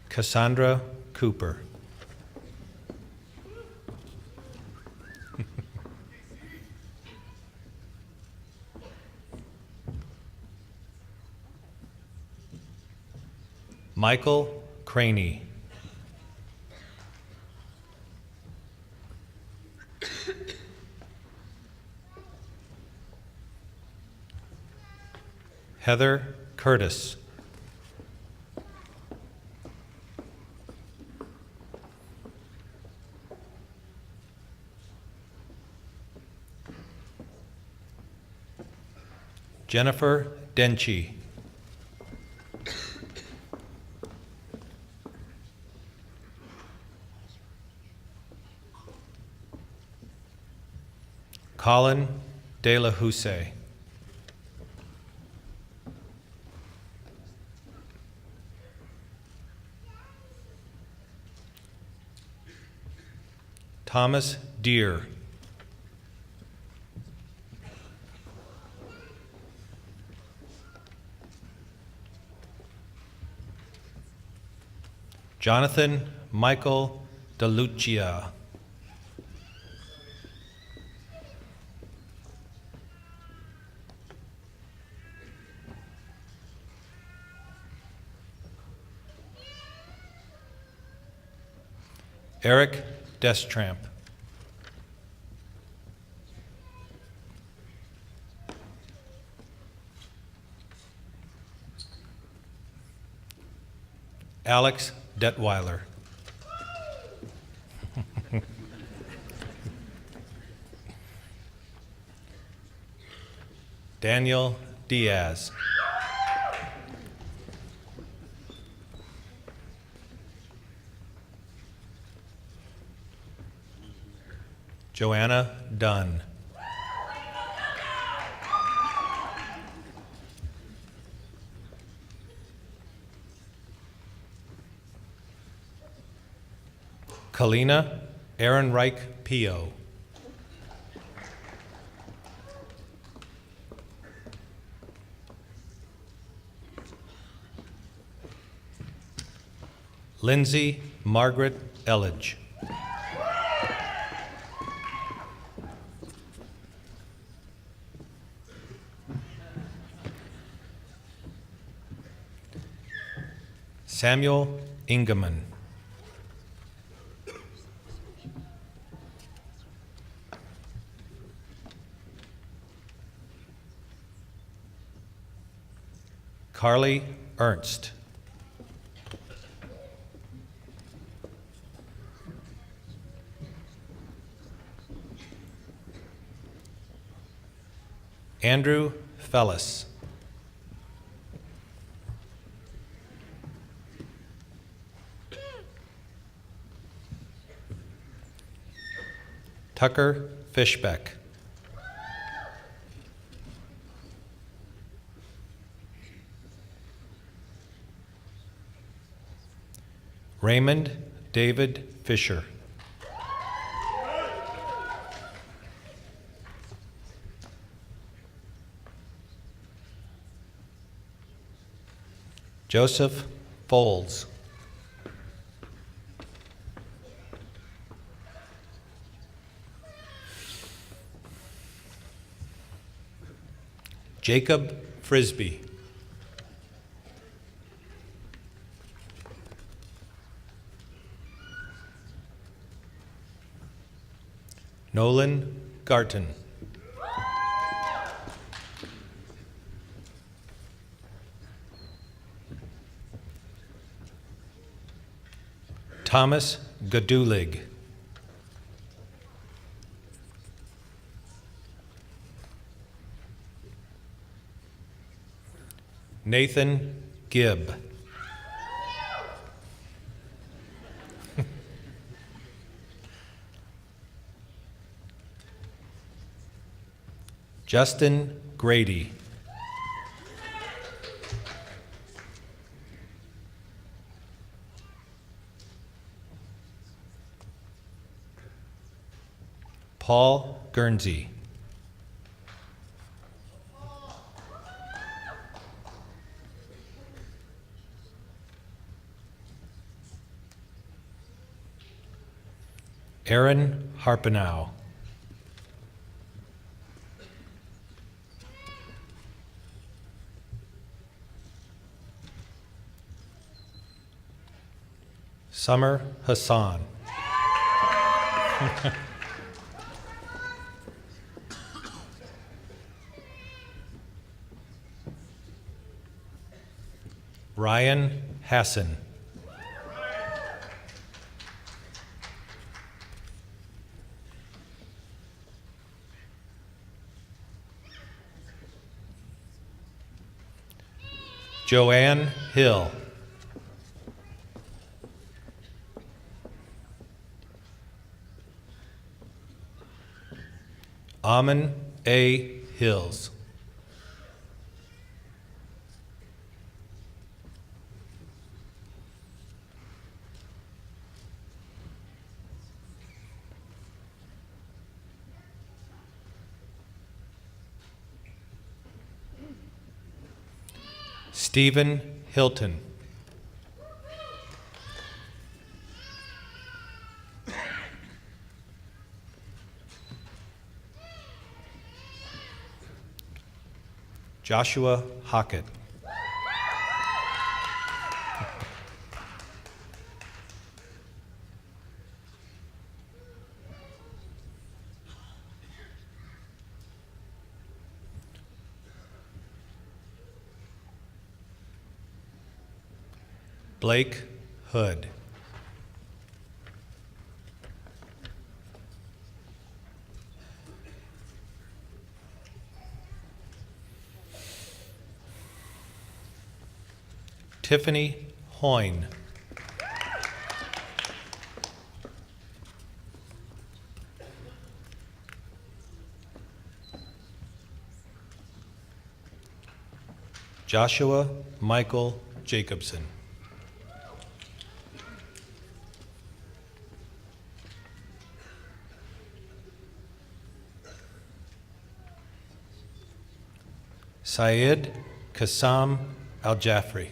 Cassandra Cooper. Michael Craney. Heather Curtis. Jennifer Denchi. Colin De La Houssaye. Thomas Deere. Jonathan Michael DeLucia. Eric Destramp. Alex Detweiler. Daniel Diaz. Joanna Dunn. Kalina Ehrenreich Pio. Lindsay Margaret Elledge. Samuel Ingeman. Carly Ernst. Andrew Fellis. Tucker Fishbeck. Raymond David Fisher. Joseph Foles. Jacob Frisbee. Nolan Garton. Thomas Gadulig. Nathan Gibb. Justin Grady. Paul Guernsey. Aaron Harpenow. Summer Hassan. Ryan Hassan. Joanne Hill. Amon A. Hills. Stephen Hilton. Joshua Hockett. Blake Hood. Tiffany Hoyne. Joshua Michael Jacobson. Syed Kassam Al-Jafri.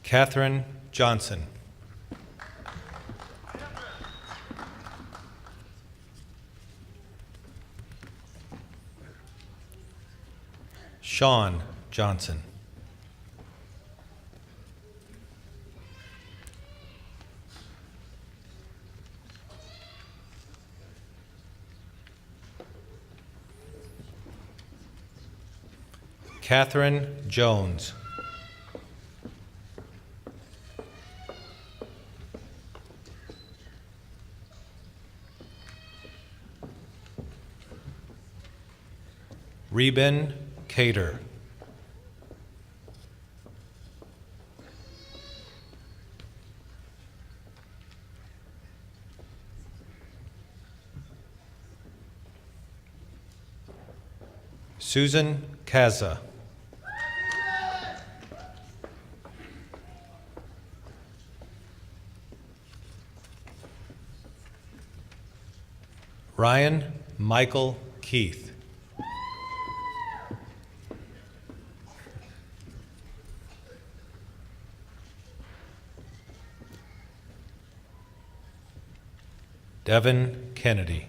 Catherine Johnson. Sean Johnson. Catherine Jones. Reuben Cater. Susan Kaza. Ryan Michael Keith. Devin Kennedy.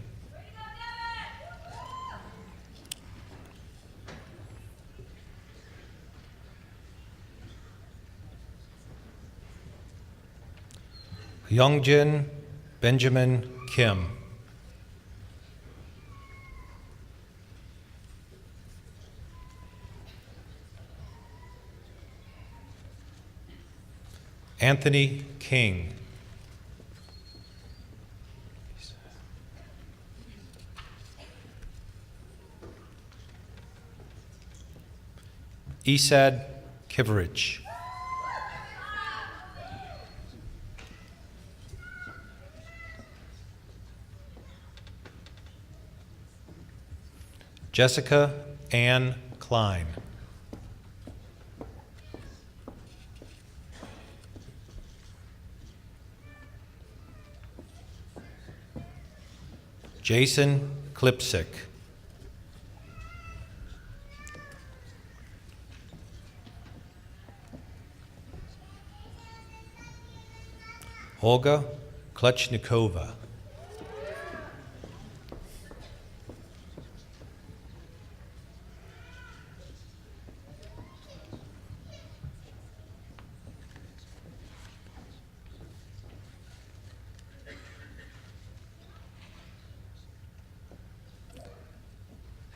Youngjin Benjamin Kim. Anthony King. Esad Kiverich. Jessica Ann Klein. Jason Klipsick. Olga Klechnikova.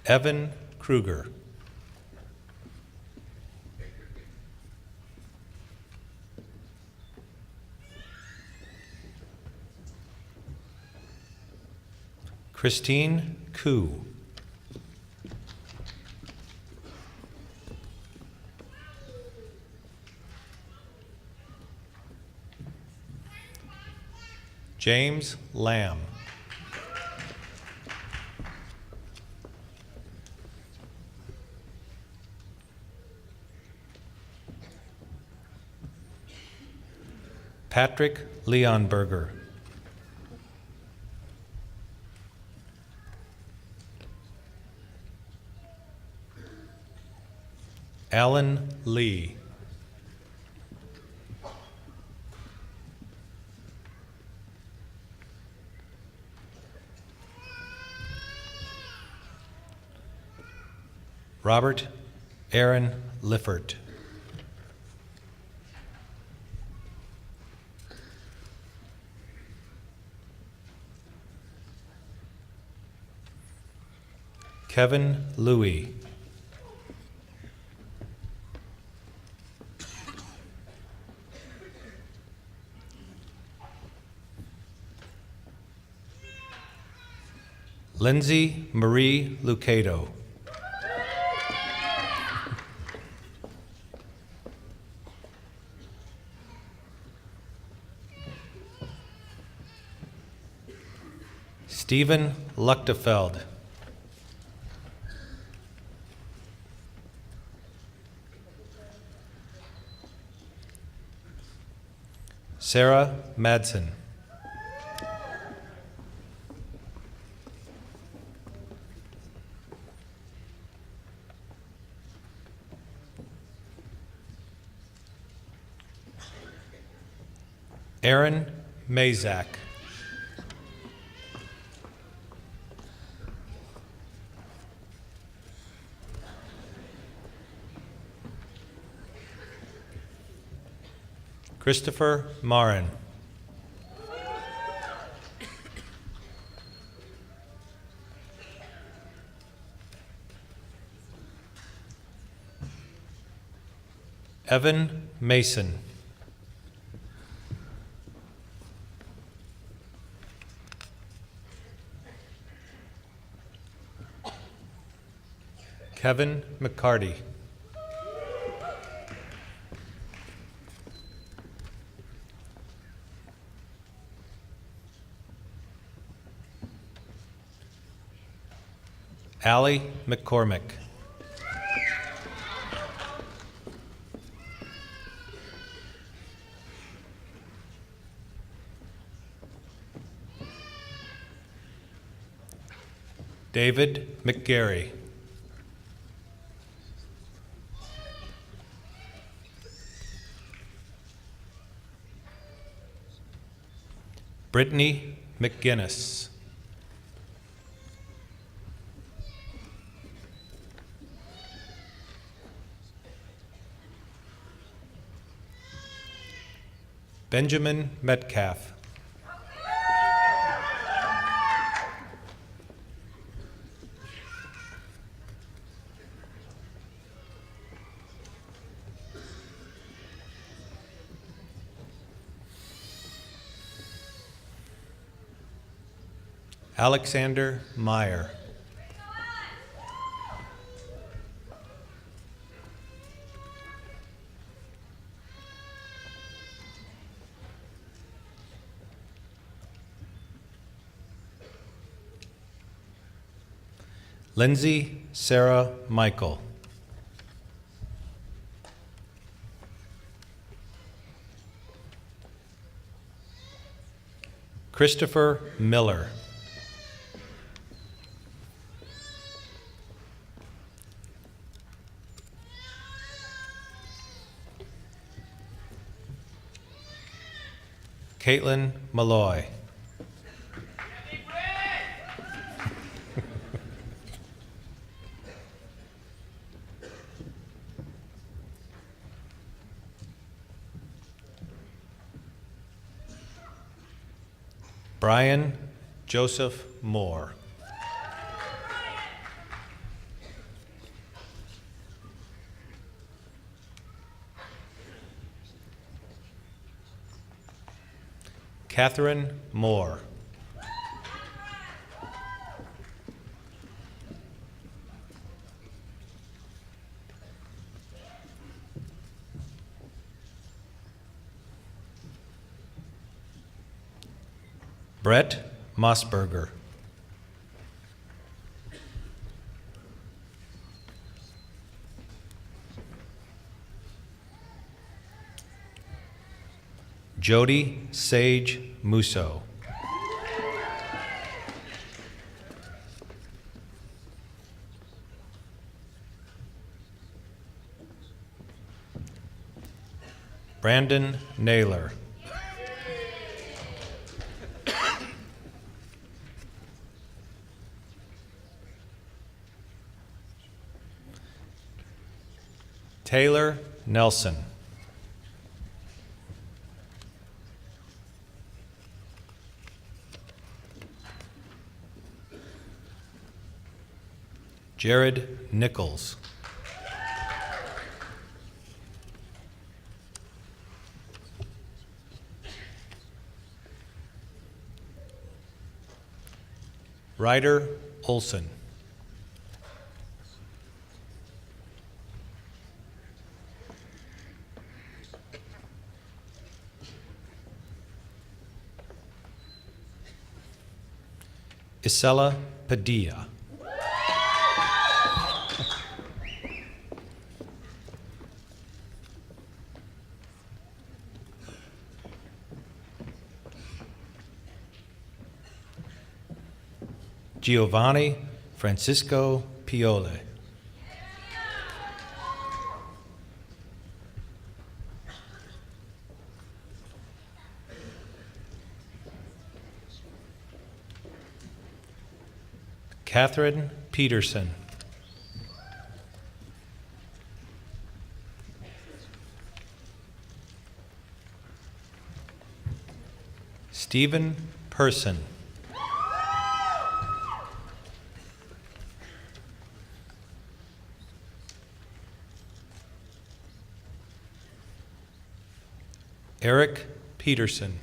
Evan Kruger. Christine Koo. James Lamb. Patrick Leonberger. Alan Lee. Robert Aaron Lifford. Kevin Louie. Lindsay Marie Lucado. Stephen Luchtefeld. Sarah Madsen. Aaron Mazak. Christopher Marin. Evan Mason. Kevin McCarty. Allie McCormick. David McGarry. Brittany McGinnis. Benjamin Metcalf. Alexander Meyer. Lindsay Sarah Michael. Christopher Miller. Caitlin Malloy. Brian Joseph Moore. Catherine Moore. Brett Mossberger. Jody Sage Musso. Brandon Naylor. Taylor Nelson. Jared Nichols. Ryder Olson. Isela Padilla. Giovanni Francisco Piole. Catherine Peterson. Stephen Person. Eric Peterson.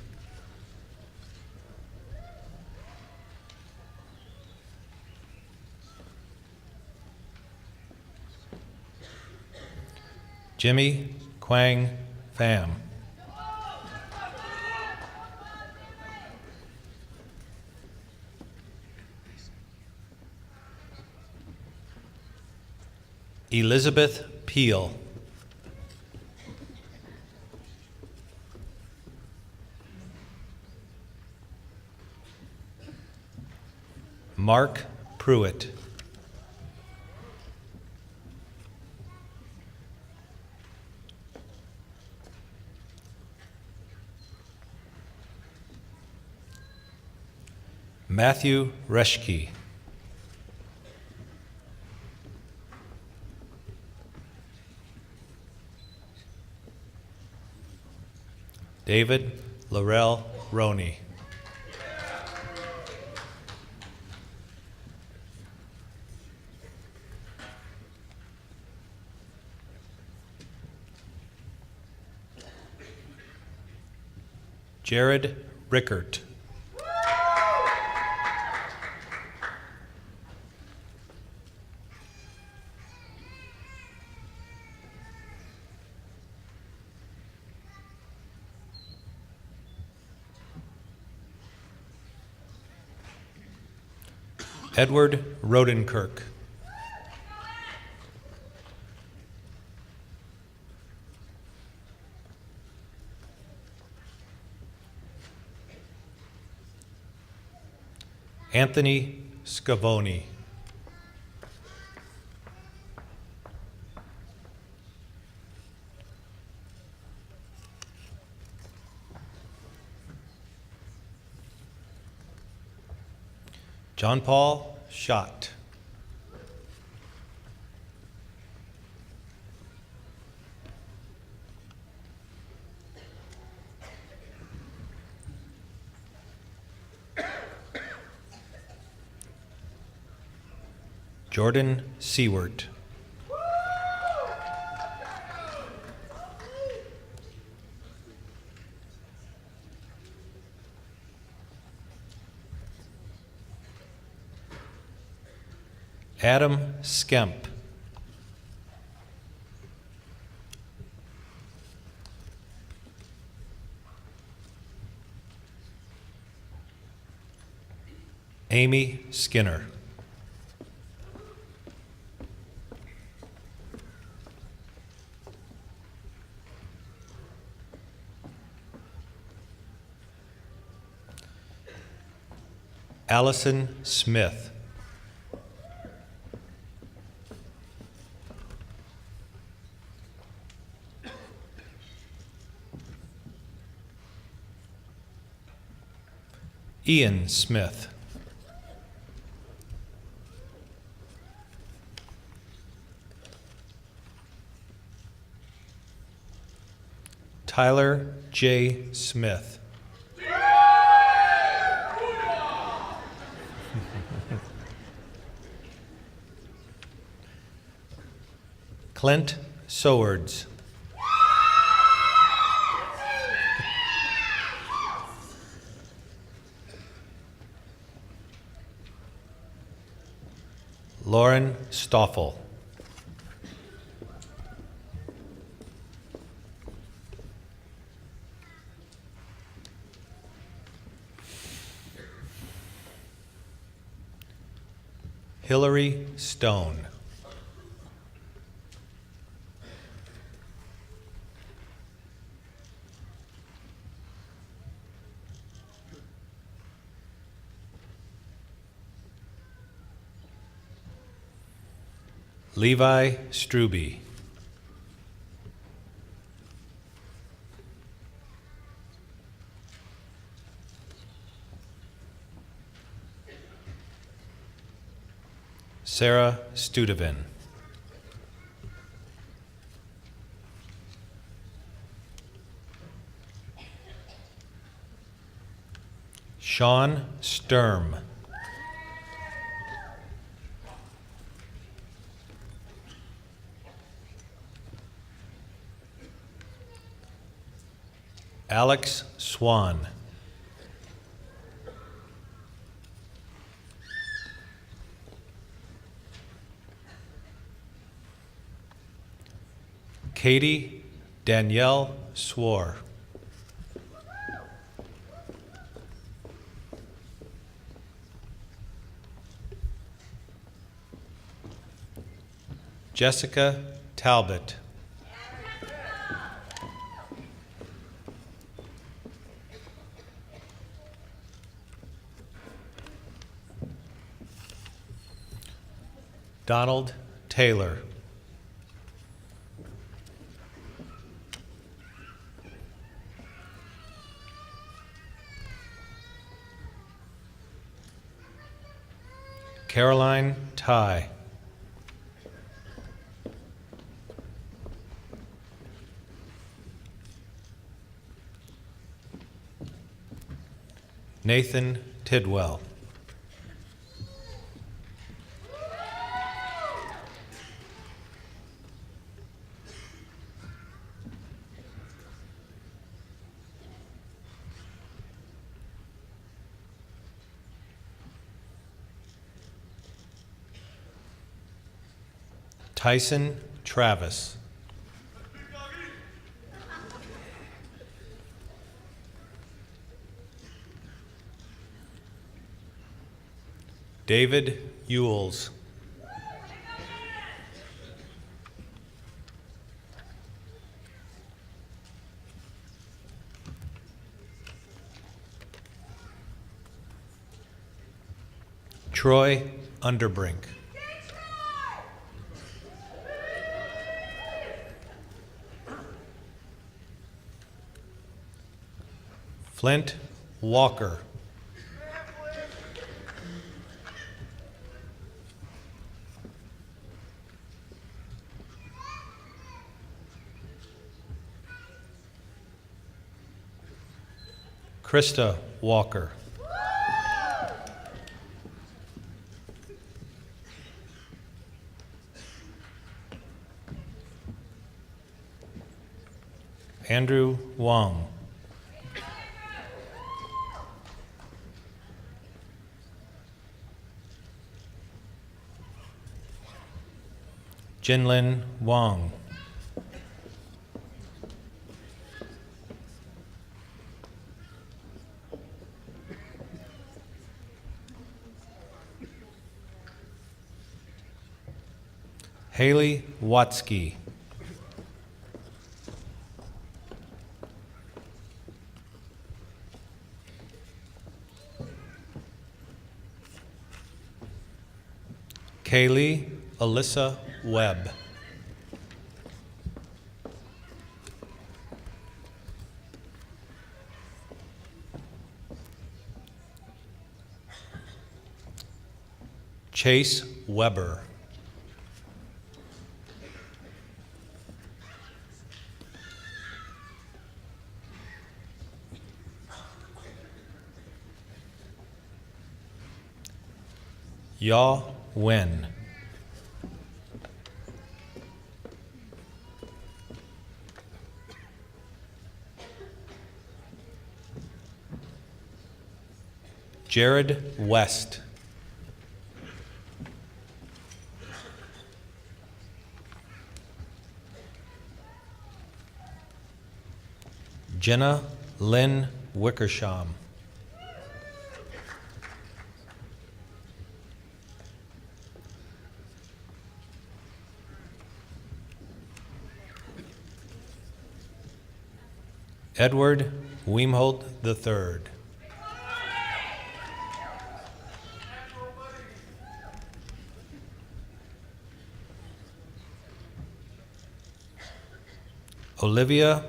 Jimmy Quang Pham. Elizabeth Peel. Mark Pruitt. Matthew Reschke. David Laurel Roney. Jared Rickert. Edward Rodenkirk. Anthony Scavoni. John Paul Schott. Jordan Seward. Adam Skemp. Amy Skinner. Allison Smith. Ian Smith. Tyler J. Smith. Clint Sowards. Lauren Stoffel. Hillary Stone. Levi Struby. Sarah Studevin. Sean Sturm. Alex Swan. Katie Danielle Swore. Jessica Talbot. Donald Taylor. Caroline Ty. Nathan Tidwell. Tyson Travis. David Ewells. Troy Underbrink. Flint Walker. Krista Walker. Andrew Wong. Jinlin Wong. Haley Watsky. Kaylee Alyssa Webb. Chase Weber. Ya Wen. Jared West. Jenna Lynn Wickersham. Edward Weemholt III. Olivia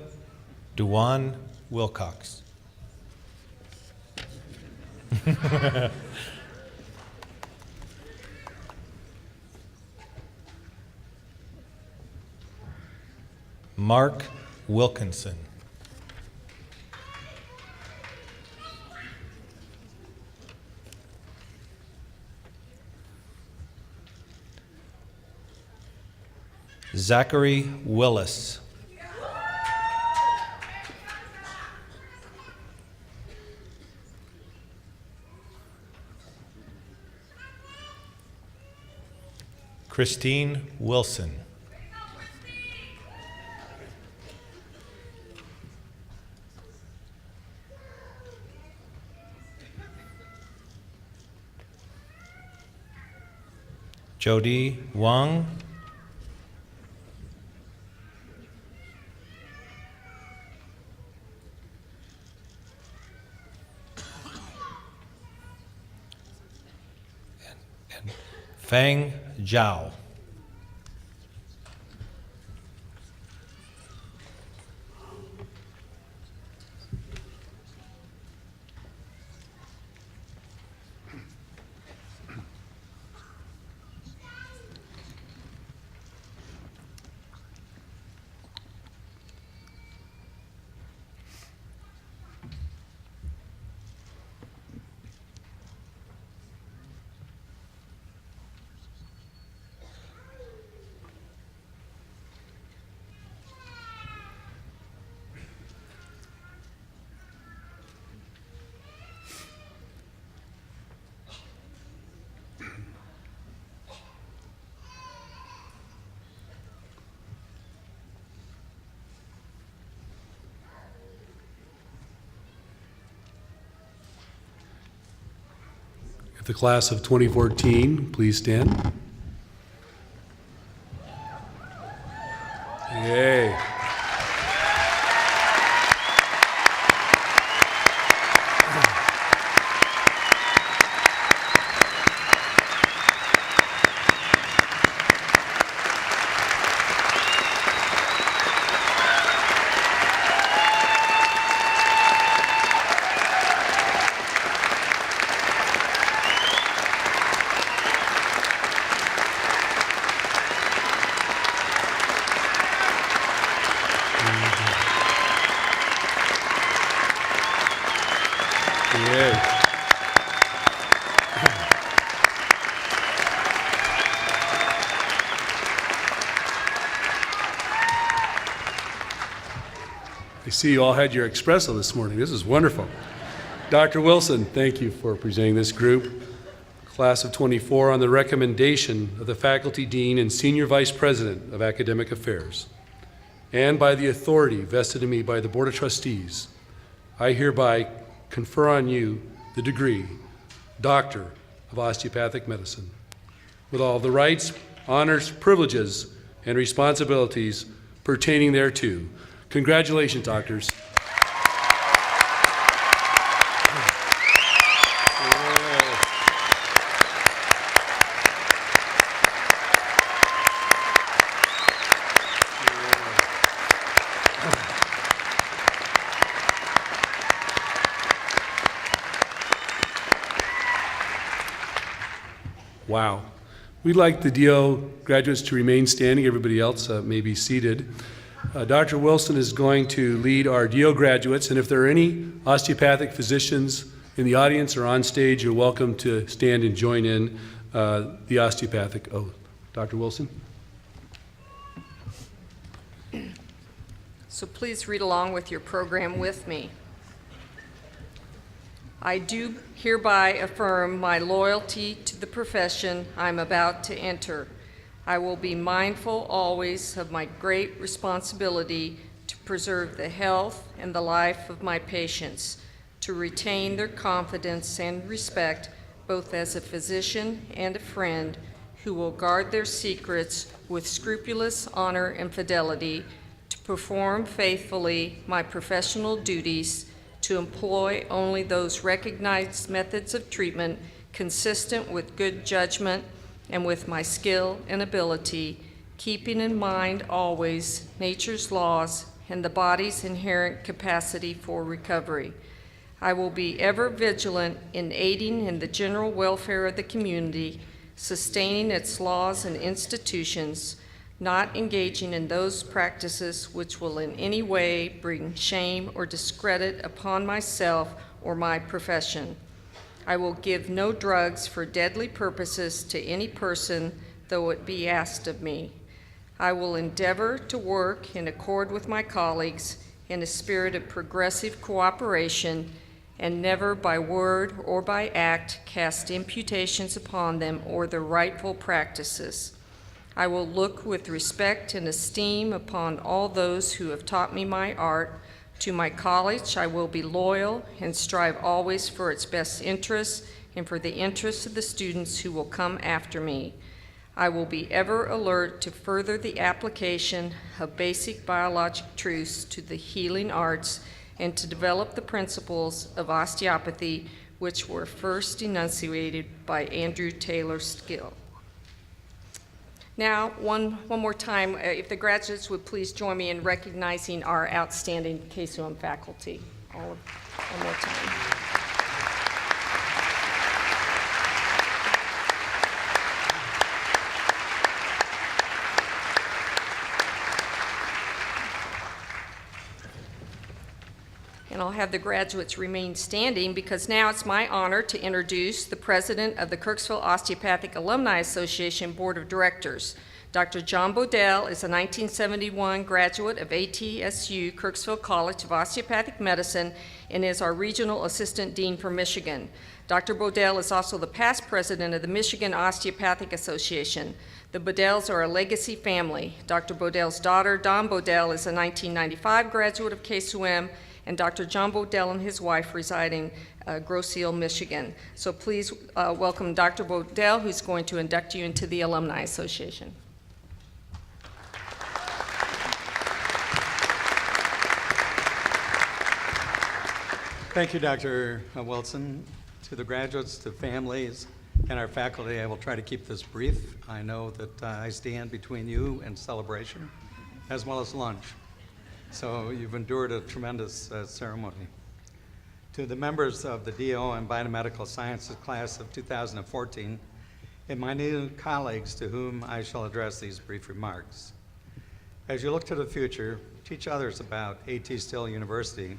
Duwan Wilcox. Mark Wilkinson. Zachary Willis. Christine Wilson. Jody Wang. And Feng Zhao. If the class of 2014, please stand. Yay. Yay. I see you all had your espresso this morning. This is wonderful. Dr. Wilson, thank you for presenting this group. Class of 24, on the recommendation of the Faculty Dean and Senior Vice President of Academic Affairs, and by the authority vested in me by the Board of Trustees, I hereby confer on you the degree Doctor of Osteopathic Medicine, with all the rights, honors, privileges, and responsibilities pertaining thereto. Congratulations, doctors. Wow. We'd like the DO graduates to remain standing. Everybody else may be seated. Dr. Wilson is going to lead our DO graduates, and if there are any osteopathic physicians in the audience or on stage, you're welcome to stand and join in the osteopathic oath. Dr. Wilson? So please read along with your program with me. I do hereby affirm my loyalty to the profession I'm about to enter. I will be mindful always of my great responsibility to preserve the health and the life of my patients, to retain their confidence and respect, both as a physician and a friend, who will guard their secrets with scrupulous honor and fidelity, to perform faithfully my professional duties, to employ only those recognized methods of treatment consistent with good judgment and with my skill and ability, keeping in mind always nature's laws and the body's inherent capacity for recovery. I will be ever vigilant in aiding in the general welfare of the community, sustaining its laws and institutions, not engaging in those practices which will in any way bring shame or discredit upon myself or my profession. I will give no drugs for deadly purposes to any person, though it be asked of me. I will endeavor to work in accord with my colleagues in a spirit of progressive cooperation, and never by word or by act cast imputations upon them or their rightful practices. I will look with respect and esteem upon all those who have taught me my art. To my college, I will be loyal and strive always for its best interests and for the interests of the students who will come after me. I will be ever alert to further the application of basic biologic truths to the healing arts and to develop the principles of osteopathy which were first enunciated by Andrew Taylor Still. Now, one more time, if the graduates would please join me in recognizing our outstanding KCOM faculty. One more time. And I'll have the graduates remain standing because now it's my honor to introduce the president of the Kirksville Osteopathic Alumni Association Board of Directors. Dr. John Bodell is a 1971 graduate of ATSU Kirksville College of Osteopathic Medicine and is our regional assistant dean for Michigan. Dr. Bodell is also the past president of the Michigan Osteopathic Association. The Bodells are a legacy family. Dr. Bodell's daughter, Dawn Bodell, is a 1995 graduate of KCOM, and Dr. John Bodell and his wife reside in Grosse Ile, Michigan. So please welcome Dr. Bodell, who's going to induct you into the Alumni Association. Thank you, Dr. Wilson. To the graduates, to families, and our faculty, I will try to keep this brief. I know that I stand between you and celebration, as well as lunch. So you've endured a tremendous ceremony. To the members of the DO and Biomedical Sciences class of 2014, and my new colleagues to whom I shall address these brief remarks. As you look to the future, teach others about A.T. Still University,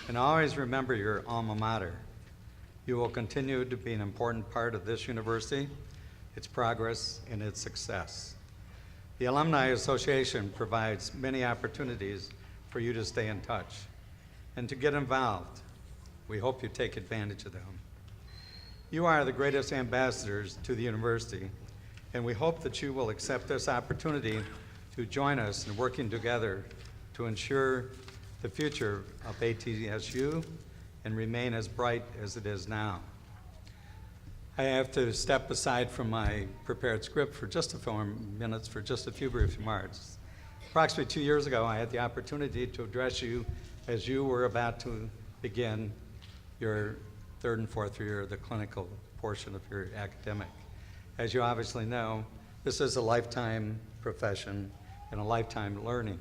and always remember your alma mater. You will continue to be an important part of this university, its progress, and its success. The Alumni Association provides many opportunities for you to stay in touch and to get involved. We hope you take advantage of them. You are the greatest ambassadors to the university, and we hope that you will accept this opportunity to join us in working together to ensure the future of ATSU and remain as bright as it is now. I have to step aside from my prepared script for just a few minutes for just a few brief remarks. Approximately 2 years ago, I had the opportunity to address you as you were about to begin your third and fourth year of the clinical portion of your academic. As you obviously know, this is a lifetime profession and a lifetime learning.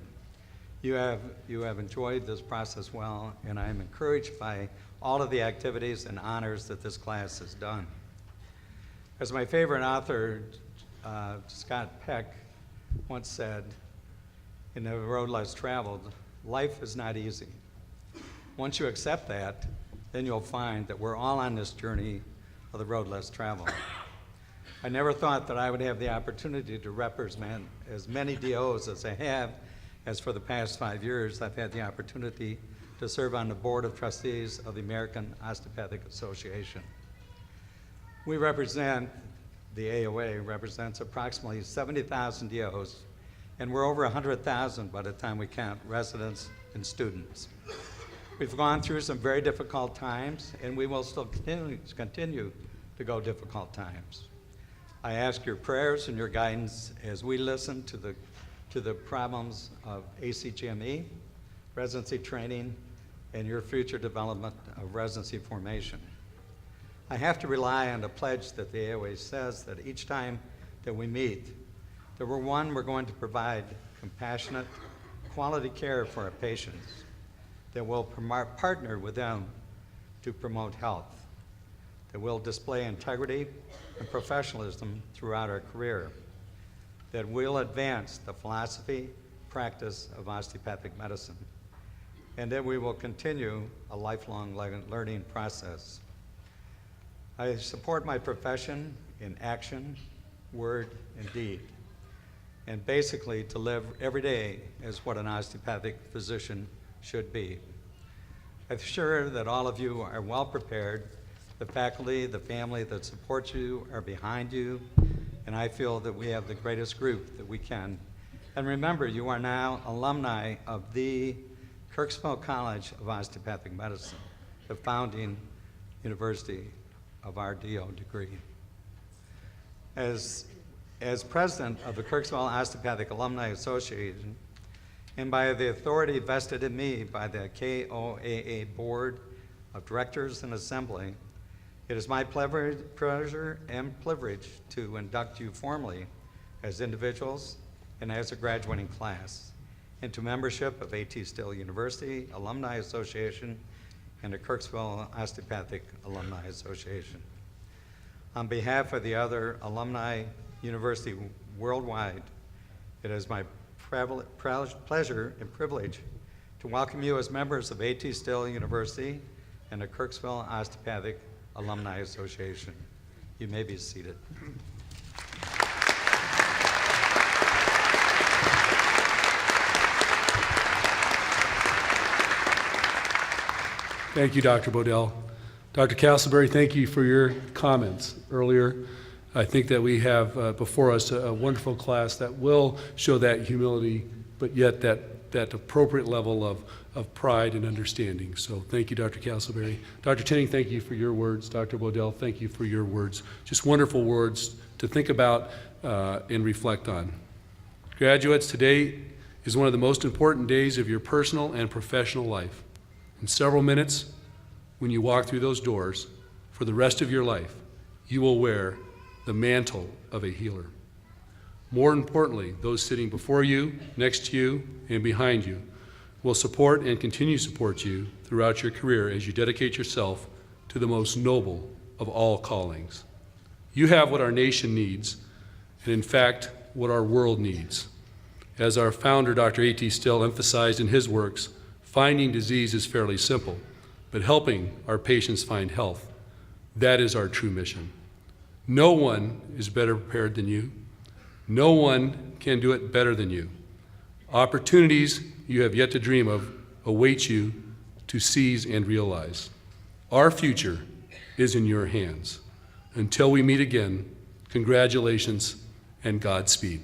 You have enjoyed this process well, and I am encouraged by all of the activities and honors that this class has done. As my favorite author, Scott Peck, once said, in The Road Less Traveled, life is not easy. Once you accept that, then you'll find that we're all on this journey of the road less traveled. I never thought that I would have the opportunity to represent as many DOs as I have, as for the past 5 years, I've had the opportunity to serve on the Board of Trustees of the American Osteopathic Association. We represent, the AOA represents approximately 70,000 DOs, and we're over 100,000 by the time we count residents and students. We've gone through some very difficult times, and we will still continue to go difficult times. I ask your prayers and your guidance as we listen to the problems of ACGME, residency training, and your future development of residency formation. I have to rely on the pledge that the AOA says that each time that we meet, that we're going to provide compassionate, quality care for our patients, that we'll partner with them to promote health, that we'll display integrity and professionalism throughout our career, that we'll advance the philosophy, practice of osteopathic medicine, and that we will continue a lifelong learning process. I support my profession in action, word, and deed, and basically to live every day as what an osteopathic physician should be. I'm sure that all of you are well prepared. The faculty, the family that supports you are behind you, and I feel that we have the greatest group that we can. And remember, you are now alumni of the Kirksville College of Osteopathic Medicine, the founding university of our DO degree. As president of the Kirksville Osteopathic Alumni Association, and by the authority vested in me by the KOAA Board of Directors and Assembly, it is my pleasure and privilege to induct you formally as individuals and as a graduating class into membership of A.T. Still University Alumni Association and the Kirksville Osteopathic Alumni Association. On behalf of the other alumni university worldwide, it is my pleasure and privilege to welcome you as members of A.T. Still University and the Kirksville Osteopathic Alumni Association. You may be seated. Thank you, Dr. Bodell. Dr. Castleberry, thank you for your comments earlier. I think that we have before us a wonderful class that will show that humility, but yet that appropriate level of pride and understanding. So thank you, Dr. Castleberry. Dr. Tinning, thank you for your words. Dr. Bodell, thank you for your words. Just wonderful words to think about and reflect on. Graduates, today is one of the most important days of your personal and professional life. In several minutes, when you walk through those doors, for the rest of your life, you will wear the mantle of a healer. More importantly, those sitting before you, next to you, and behind you will support and continue to support you throughout your career as you dedicate yourself to the most noble of all callings. You have what our nation needs, and in fact, what our world needs. As our founder, Dr. A.T. Still, emphasized in his works, finding disease is fairly simple, but helping our patients find health, that is our true mission. No one is better prepared than you. No one can do it better than you. Opportunities you have yet to dream of await you to seize and realize. Our future is in your hands. Until we meet again, congratulations and Godspeed.